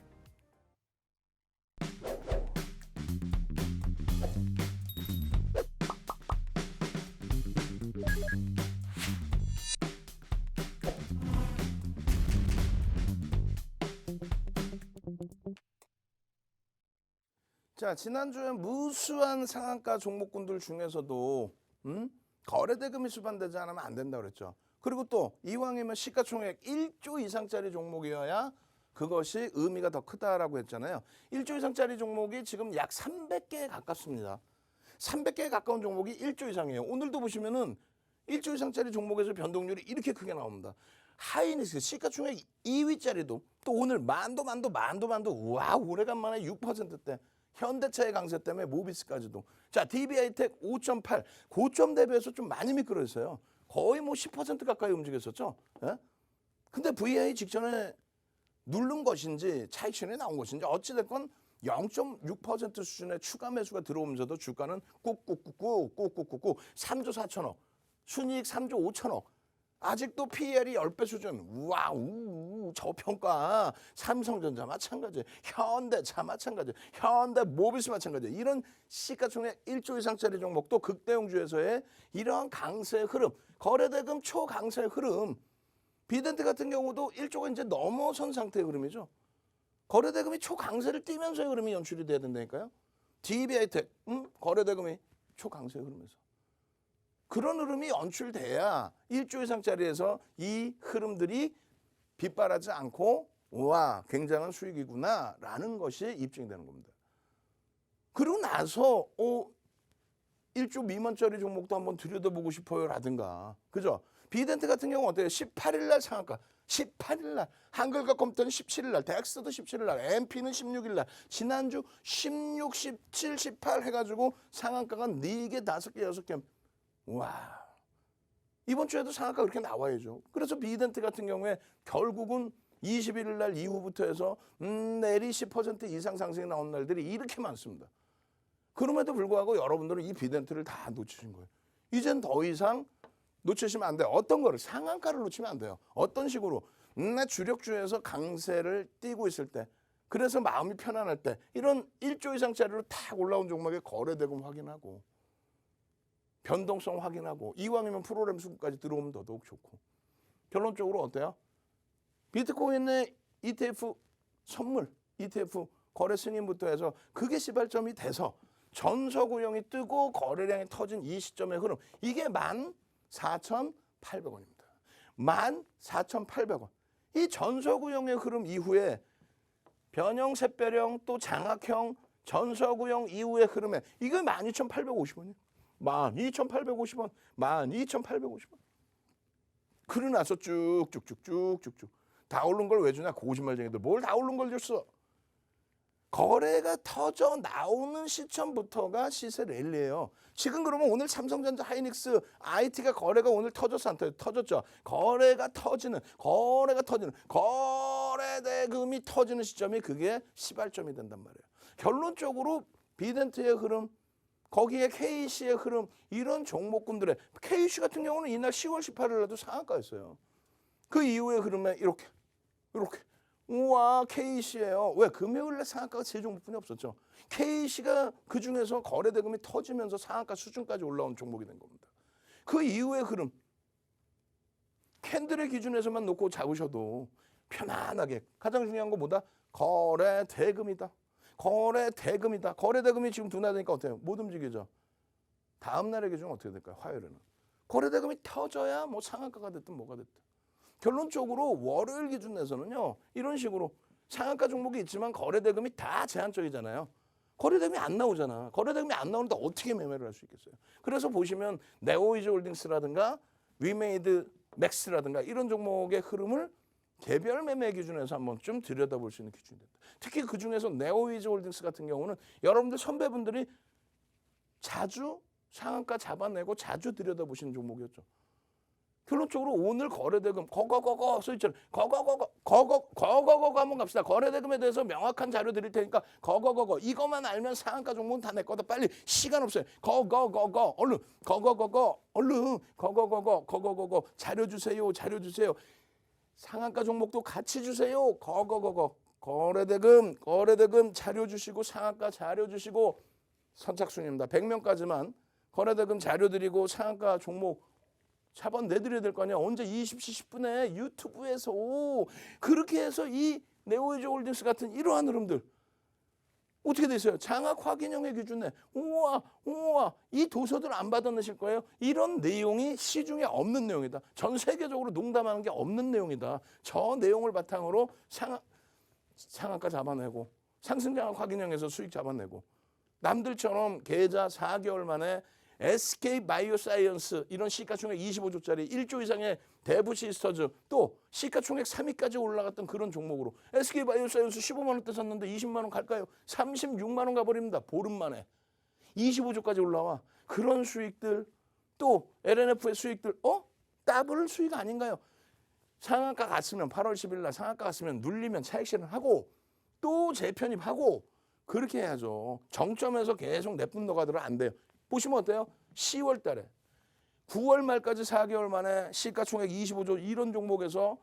자, 지난주에 무수한 상한가 종목군들 중에서도 거래대금이 수반되지 않으면 안 된다고 그랬죠. 그리고 또 이왕이면 시가총액 1조 이상짜리 종목이어야 그것이 의미가 더 크다라고 했잖아요. 1조 이상짜리 종목이 지금 약 300개에 가깝습니다. 300개에 가까운 종목이 1조 이상이에요. 오늘도 보시면은 1조 이상짜리 종목에서 변동률이 이렇게 크게 나옵니다. 하이닉스 시가총액 2위짜리도 또 오늘 만도 우와 오래간만에 6%대 현대차의 강세 때문에 모비스까지도. 자, DB하이텍 5.8 고점 대비해서 좀 많이 미끄러졌어요. 거의 뭐 10% 가까이 움직였었죠. 예? 근데 VI 직전에 누른 것인지 차익실현이 나온 것인지 어찌됐건 0.6% 수준의 추가 매수가 들어오면서도 주가는 꾹꾹꾹꾹 3조 4천억, 순이익 3조 5천억, 아직도 PER이 10배 수준. 와우, 저평가. 삼성전자 마찬가지, 현대차 마찬가지, 현대모비스 마찬가지. 이런 시가총액 1조 이상짜리 종목도 극대용주에서의 이러한 강세 흐름, 거래대금 초강세 흐름. 비덴트 같은 경우도 1조가 이제 넘어선 상태의 흐름이죠. 거래대금이 초강세를 띄면서의 흐름이 연출이 돼야 된다니까요. DB하이텍 거래대금이 초강세 흐름에서. 그런 흐름이 연출돼야 1조 이상짜리에서 이 흐름들이 빗발하지 않고 와 굉장한 수익이구나라는 것이 입증이 되는 겁니다. 그리고 나서 1조 미만짜리 종목도 한번 들여다보고 싶어요라든가. 그죠? 비덴트 같은 경우 어때요? 18일 날 상한가. 18일 날 한글과 컴퓨터는 17일 날, 덱스도 17일 날, MP는 16일 날. 지난주 16, 17, 18 해가지고 상한가가 4개, 5개, 6개. 와, 이번 주에도 상한가 그렇게 나와야죠. 그래서 비덴트 같은 경우에 결국은 21일 날 이후부터 해서 내리 10% 이상 상승이 나온 날들이 이렇게 많습니다. 그럼에도 불구하고 여러분들은 이 비덴트를 다 놓치신 거예요. 이젠 더 이상 놓치시면 안 돼요. 어떤 거를 상한가를 놓치면 안 돼요. 어떤 식으로 내 주력주에서 강세를 띄고 있을 때, 그래서 마음이 편안할 때 이런 1조 이상짜리로 탁 올라온 종목의 거래대금 확인하고 변동성 확인하고 이왕이면 프로그램 수급까지 들어오면 더더욱 좋고. 결론적으로 어때요? 비트코인의 ETF 선물, ETF 거래 승인부터 해서 그게 시발점이 돼서 전서구형이 뜨고 거래량이 터진 이 시점의 흐름, 이게 14,800원입니다. 14,800원. 이 전서구형의 흐름 이후에 변형, 샛별형, 또 장악형, 전서구형 이후의 흐름에 이게 12,850원이에요. 12,850원, 12,850원. 그러고 나서 쭉쭉쭉쭉쭉쭉 다 오른 걸 왜 주냐? 거짓말쟁이들. 뭘 다 오른 걸 줬어? 거래가 터져 나오는 시점부터가 시세 랠리예요. 지금 그러면 오늘 삼성전자, 하이닉스, IT가 거래가 오늘 터졌어 안 터졌죠? 거래가 터지는 거래대금이 터지는 시점이 그게 시발점이 된단 말이에요. 결론적으로 비덴트의 흐름, 거기에 KC의 흐름, 이런 종목군들의 KC 같은 경우는 이날 10월 18일 날도 상한가였어요. 그 이후의 흐름에 이렇게 우와 KC예요. 왜? 금요일에 상한가가 세 종목뿐이 없었죠. KC가 그중에서 거래대금이 터지면서 상한가 수준까지 올라온 종목이 된 겁니다. 그 이후의 흐름, 캔들의 기준에서만 놓고 잡으셔도 편안하게, 가장 중요한 거 뭐다? 거래대금이다. 거래대금이다. 거래대금이 지금 둔화되니까 어때요? 못 움직이죠. 다음 날의 기준은 어떻게 될까요? 화요일에는. 거래대금이 터져야 뭐 상한가가 됐든 뭐가 됐든. 결론적으로 월요일 기준에서는요, 이런 식으로 상한가 종목이 있지만 거래대금이 다 제한적이잖아요. 거래대금이 안 나오잖아. 거래대금이 안 나오는데 어떻게 매매를 할 수 있겠어요? 그래서 보시면 네오이즈홀딩스라든가 위메이드 맥스라든가 이런 종목의 흐름을 개별 매매 기준에서 한번 좀 들여다볼 수 있는 기준이 됐다. 특히 그중에서 네오이즈홀딩스 같은 경우는 여러분들 선배분들이 자주 상한가 잡아내고 자주 들여다보시는 종목이었죠. 결론적으로 오늘 거래대금 거거거거 써있잖아요. 거거거거 한번 갑시다. 거래대금에 대해서 명확한 자료 드릴 테니까 거거거거 이것만 알면 상한가 종목은 다 내 거다. 빨리, 시간 없어요. 거거거거 얼른 거거거거 얼른 거거거거 자료 주세요. 상한가 종목도 같이 주세요. 거거거거 거래대금 자료 주시고 상한가 자료 주시고 선착순입니다. 100명까지만 거래대금 자료 드리고 상한가 종목 차번 내드려야 될 거 아니야. 언제 20시 10분에 유튜브에서 그렇게 해서 이 네오이즈홀딩스 같은 이러한 흐름들 어떻게 되세요? 장학 확인형의 기준에 우와 이 도서들 안 받아내실 거예요? 이런 내용이 시중에 없는 내용이다. 전 세계적으로 농담하는 게 없는 내용이다. 저 내용을 바탕으로 상한가 잡아내고 상승장학 확인형에서 수익 잡아내고 남들처럼 계좌 4개월 만에 SK 바이오사이언스 이런 시가총액 25조짜리 1조 이상의 대부 시스터즈 또 시가총액 3위까지 올라갔던 그런 종목으로 SK 바이오사이언스 15만 원대 샀는데 20만 원 갈까요? 36만 원 가버립니다. 보름 만에 25조까지 올라와. 그런 수익들 또 LNF의 수익들 더블 수익 아닌가요? 상한가 갔으면 8월 10일 날 상한가 갔으면 눌리면 차익 실현하고 또 재편입하고 그렇게 해야죠. 정점에서 계속 내뿜 너가들은 안 돼요. 보시면 어때요? 10월 달에 9월 말까지 4개월 만에 시가총액 25조 이런 종목에서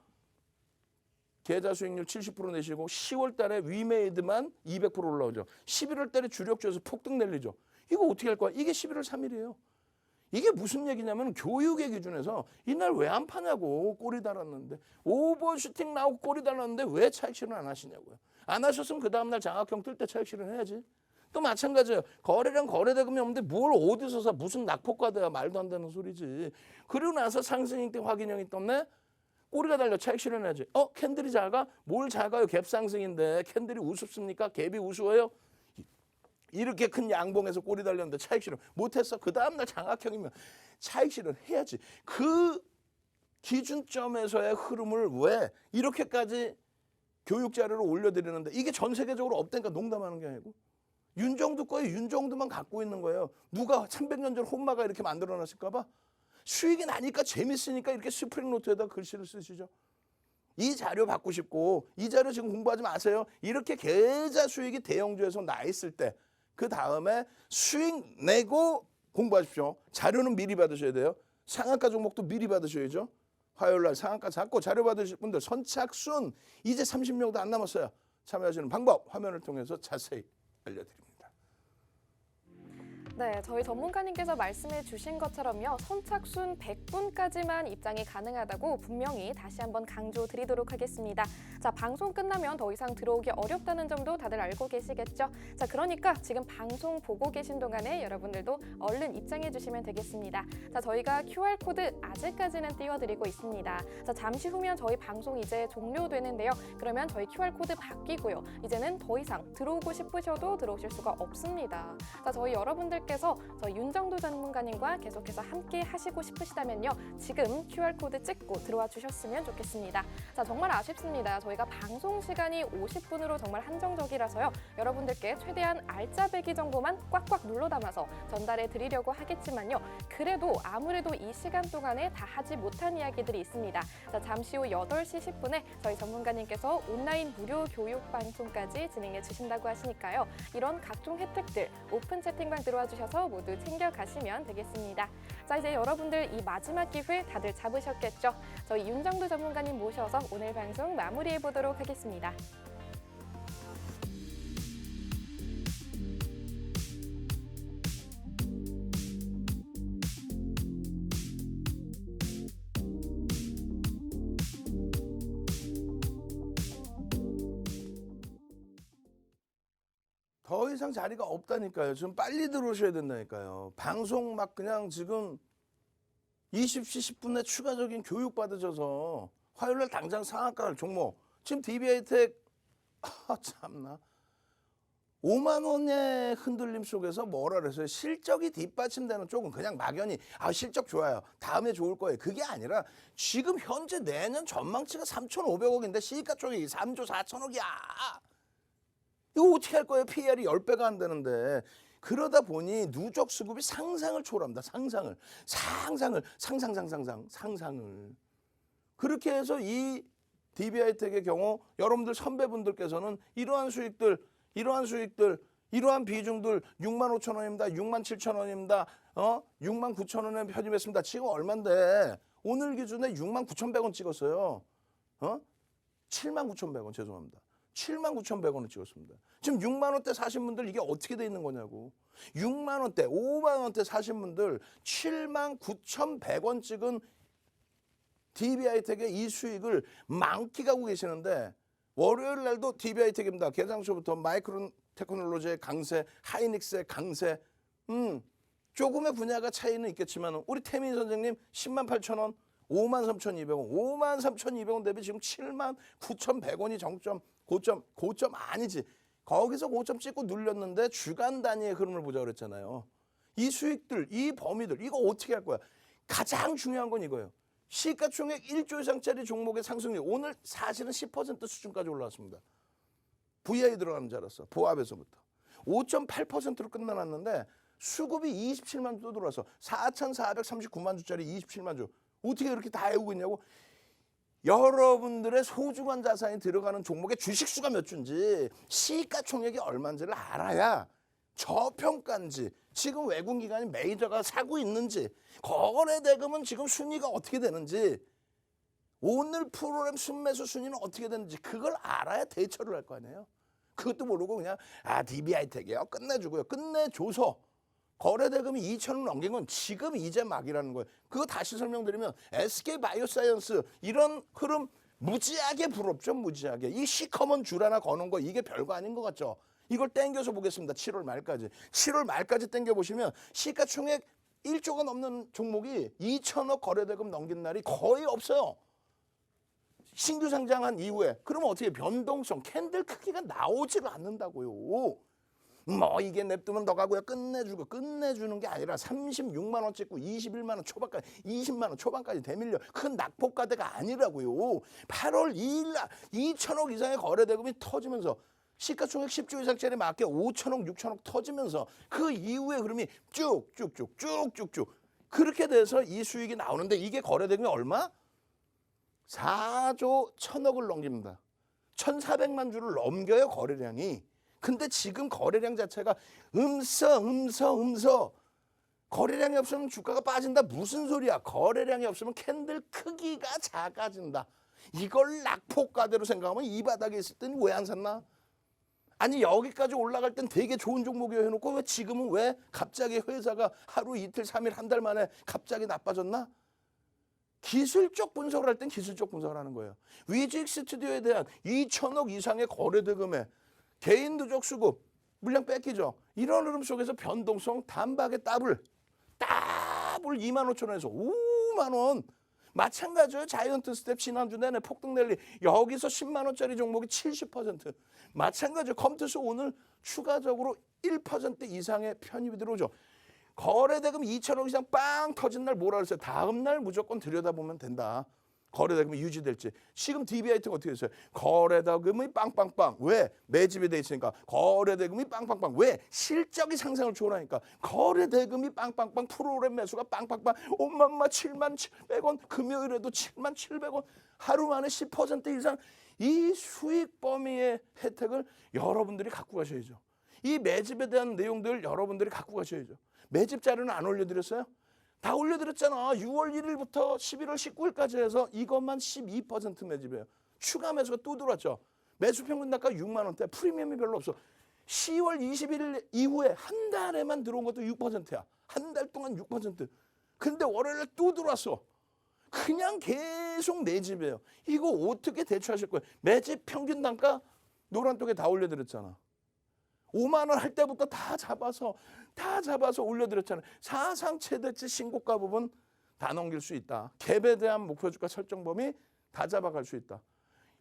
계좌 수익률 70% 내시고 10월 달에 위메이드만 200% 올라오죠. 11월 달에 주력주에서 폭등 내리죠. 이거 어떻게 할 거야? 이게 11월 3일이에요. 이게 무슨 얘기냐면 교육의 기준에서 이날 왜 안 파냐고 꼬리 달았는데 오버슈팅 나오고 꼬리 달았는데 왜 차익 실현 안 하시냐고요. 안 하셨으면 그 다음날 장학형 뜰 때 차익 실현 해야지. 또 마찬가지예요. 거래량 거래대금이 없는데 뭘 어디서 사 무슨 낙폭과대야 말도 안 되는 소리지. 그리고 나서 상승일 때 확인형이 떴네. 꼬리가 달려 차익 실현해야지. 캔들이 작아? 뭘 작아요? 갭 상승인데 캔들이 우습습니까? 갭이 우스워요? 이렇게 큰 양봉에서 꼬리 달렸는데 차익 실현 못했어. 그 다음날 장학형이면 차익 실현 해야지. 그 기준점에서의 흐름을 왜 이렇게까지 교육 자료를 올려드리는데 이게 전 세계적으로 없다니까 농담하는 게 아니고 윤정두 거에 윤정두만 갖고 있는 거예요. 누가 300년 전 혼마가 이렇게 만들어놨을까 봐. 수익이 나니까 재밌으니까 이렇게 스프링노트에다 글씨를 쓰시죠. 이 자료 받고 싶고 이 자료 지금 공부하지 마세요. 이렇게 계좌 수익이 대형주에서 나 있을 때 그 다음에 수익 내고 공부하십시오. 자료는 미리 받으셔야 돼요. 상한가 종목도 미리 받으셔야죠. 화요일날 상한가 잡고 자료 받으실 분들 선착순 이제 30명도 안 남았어요. 참여하시는 방법 화면을 통해서 자세히 알려드립니다. 네, 저희 전문가님께서 말씀해 주신 것처럼요. 선착순 100분까지만 입장이 가능하다고 분명히 다시 한번 강조드리도록 하겠습니다. 자, 방송 끝나면 더 이상 들어오기 어렵다는 점도 다들 알고 계시겠죠? 자, 그러니까 지금 방송 보고 계신 동안에 여러분들도 얼른 입장해 주시면 되겠습니다. 자, 저희가 QR코드 아직까지는 띄워드리고 있습니다. 자, 잠시 후면 저희 방송 이제 종료되는데요. 그러면 저희 QR코드 바뀌고요. 이제는 더 이상 들어오고 싶으셔도 들어오실 수가 없습니다. 자, 저희 여러분들께서 저희 윤정두 전문가님과 계속해서 함께 하시고 싶으시다면요. 지금 QR코드 찍고 들어와 주셨으면 좋겠습니다. 자, 정말 아쉽습니다. 저희가 방송 시간이 50분으로 정말 한정적이라서요. 여러분들께 최대한 알짜배기 정보만 꽉꽉 눌러 담아서 전달해 드리려고 하겠지만요. 그래도 아무래도 이 시간 동안에 다 하지 못한 이야기들이 있습니다. 자, 잠시 후 8시 10분에 저희 전문가님께서 온라인 무료 교육 방송까지 진행해 주신다고 하시니까요. 이런 각종 혜택들 오픈 채팅방 들어와 주셔서 모두 챙겨가시면 되겠습니다. 자, 이제 여러분들 이 마지막 기회 다들 잡으셨겠죠? 저희 윤정두 전문가님 모셔서 오늘 방송 마무리해 보도록 하겠습니다. 더 이상 자리가 없다니까요. 좀 빨리 들어오셔야 된다니까요. 방송 막 그냥 지금 20시 10분에 추가적인 교육 받으셔서 화요일날 당장 상한가 갈 종목. 지금 DB하이텍 참나 5만 원의 흔들림 속에서 뭐라 그랬어요? 실적이 뒷받침되는 쪽은 그냥 막연히 실적 좋아요. 다음에 좋을 거예요. 그게 아니라 지금 현재 내년 전망치가 3,500억인데 시가총액이 3조 4천억이야. 이거 어떻게 할 거예요? PER이 10배가 안 되는데. 그러다 보니 누적 수급이 상상을 초월합니다. 상상을. 그렇게 해서 이 DB하이텍의 경우 여러분들 선배분들께서는 이러한 수익들, 이러한 비중들 6만 5천 원입니다. 6만 7천 원입니다. 6만 9천 원에 편입했습니다. 지금 얼만데 오늘 기준에 6만 9,100원 찍었어요. 7만 9,100원 죄송합니다. 7만 9,100원을 찍었습니다. 지금 6만 원대 사신 분들 이게 어떻게 돼 있는 거냐고. 6만 원대, 5만 원대 사신 분들 7만 9,100원 찍은 DB하이텍의 이 수익을 만끽하고 계시는데 월요일 날도 DB하이텍입니다. 개장소부터 마이크론 테크놀로지의 강세, 하이닉스의 강세, 조금의 분야가 차이는 있겠지만 우리 태민 선생님 10만 8천 원, 5만 3,200원, 5만 3,200원 대비 지금 7만 9,100원이 정점, 고점 아니지. 거기서 고점 찍고 눌렸는데 주간 단위의 흐름을 보자 그랬잖아요. 이 수익들, 이 범위들, 이거 어떻게 할 거야? 가장 중요한 건 이거예요. 시가총액 1조 이상짜리 종목의 상승률 오늘 사실은 10% 수준까지 올라왔습니다. VI 들어가는 줄 알았어. 보합에서부터. 5.8%로 끝나놨는데 수급이 27만 주 또 들어와서 4,439만 주짜리 27만 주. 어떻게 그렇게 다 해오고 있냐고. 여러분들의 소중한 자산이 들어가는 종목의 주식수가 몇 주인지 시가총액이 얼마인지를 알아야 저평가인지 지금 외국기관이 메이저가 사고 있는지 거래대금은 지금 순위가 어떻게 되는지 오늘 프로그램 순매수 순위는 어떻게 되는지 그걸 알아야 대처를 할 거 아니에요. 그것도 모르고 그냥 DB하이텍이요 끝내주고요. 끝내줘서 거래대금이 2천원 넘긴 건 지금 이제 막이라는 거예요. 그거 다시 설명드리면 SK바이오사이언스 이런 흐름 무지하게 부럽죠. 무지하게. 이 시커먼 줄 하나 거는 거 이게 별거 아닌 것 같죠. 이걸 땡겨서 보겠습니다. 7월 말까지. 7월 말까지 땡겨보시면 시가총액 1조가 넘는 종목이 2천억 거래대금 넘긴 날이 거의 없어요. 신규 상장한 이후에. 그러면 어떻게 변동성, 캔들 크기가 나오지를 않는다고요. 뭐 이게 냅두면 더 가고요. 끝내주고 끝내주는 게 아니라 36만 원 찍고 21만 원 초반까지 20만 원 초반까지 대밀려 큰 낙폭가대가 아니라고요. 8월 2일 날 2천억 이상의 거래대금이 터지면서 시가총액 10조 이상짜리 맞게 5천억 6천억 터지면서 그 이후에 흐름이 쭉쭉쭉 그렇게 돼서 이 수익이 나오는데 이게 거래대금이 얼마? 4조 1천억을 넘깁니다. 1,400만 주를 넘겨요 거래량이. 근데 지금 거래량 자체가 거래량이 없으면 주가가 빠진다. 무슨 소리야. 거래량이 없으면 캔들 크기가 작아진다. 이걸 낙폭가대로 생각하면 이 바닥에 있을 때는 왜 안 샀나? 아니 여기까지 올라갈 땐 되게 좋은 종목이어 해놓고 왜 지금은 왜 갑자기 회사가 하루 이틀 3일 한 달 만에 갑자기 나빠졌나? 기술적 분석을 할 땐 기술적 분석을 하는 거예요. 위직 스튜디오에 대한 2천억 이상의 거래대금에 개인 누적 수급, 물량 뺏기죠. 이런 흐름 속에서 변동성 단박에 더블 2만 5천 원에서 5만 원. 마찬가지예요. 자이언트 스텝 지난주 내내 폭등 랠리 여기서 10만 원짜리 종목이 70%. 마찬가지예요. 컴투스 오늘 추가적으로 1% 이상의 편입이 들어오죠. 거래대금 2천억 이상 빵 터진 날 뭐라 그랬어요? 다음 날 무조건 들여다보면 된다. 거래대금이 유지될지. 지금 DB하이텍 어떻게 됐어요? 거래대금이 빵빵빵. 왜? 매집이 돼 있으니까. 거래대금이 빵빵빵. 왜? 실적이 상승을 초월하니까. 거래대금이 빵빵빵. 프로그램 매수가 빵빵빵. 엄마엄마 7만 700원. 금요일에도 7만 700원. 하루 만에 10% 이상. 이 수익 범위의 혜택을 여러분들이 갖고 가셔야죠. 이 매집에 대한 내용들 여러분들이 갖고 가셔야죠. 매집 자료는 안 올려드렸어요? 다 올려드렸잖아. 6월 1일부터 11월 19일까지 해서 이것만 12% 매집이에요. 추가 매수가 또 들어왔죠. 매수 평균 단가 6만 원대. 프리미엄이 별로 없어. 10월 21일 이후에 한 달에만 들어온 것도 6%야. 한 달 동안 6%. 근데 월요일에 또 들어왔어. 그냥 계속 매집이에요. 이거 어떻게 대처하실 거예요? 매집 평균 단가 노란톡에 다 올려드렸잖아. 5만 원 할 때부터 다 잡아서 올려드렸잖아요. 사상 최대치 신고가 부분 다 넘길 수 있다. 갭에 대한 목표 주가 설정 범위 다 잡아갈 수 있다.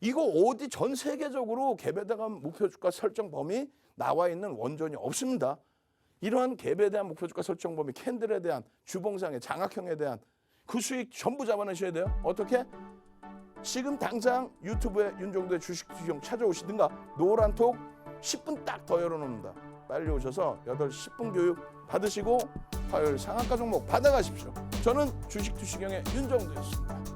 이거 어디 전 세계적으로 갭에 대한 목표 주가 설정 범위 나와 있는 원전이 없습니다. 이러한 갭에 대한 목표 주가 설정 범위, 캔들에 대한 주봉상의 장악형에 대한 그 수익 전부 잡아내셔야 돼요. 어떻게? 지금 당장 유튜브에 윤종도의 주식투시경 찾아오시든가 노란톡 10분 딱 더 열어놓는다. 빨리 오셔서 8시 10분 교육 받으시고 화요일 상한가 종목 받아가십시오. 저는 주식투시경의 윤종도였습니다.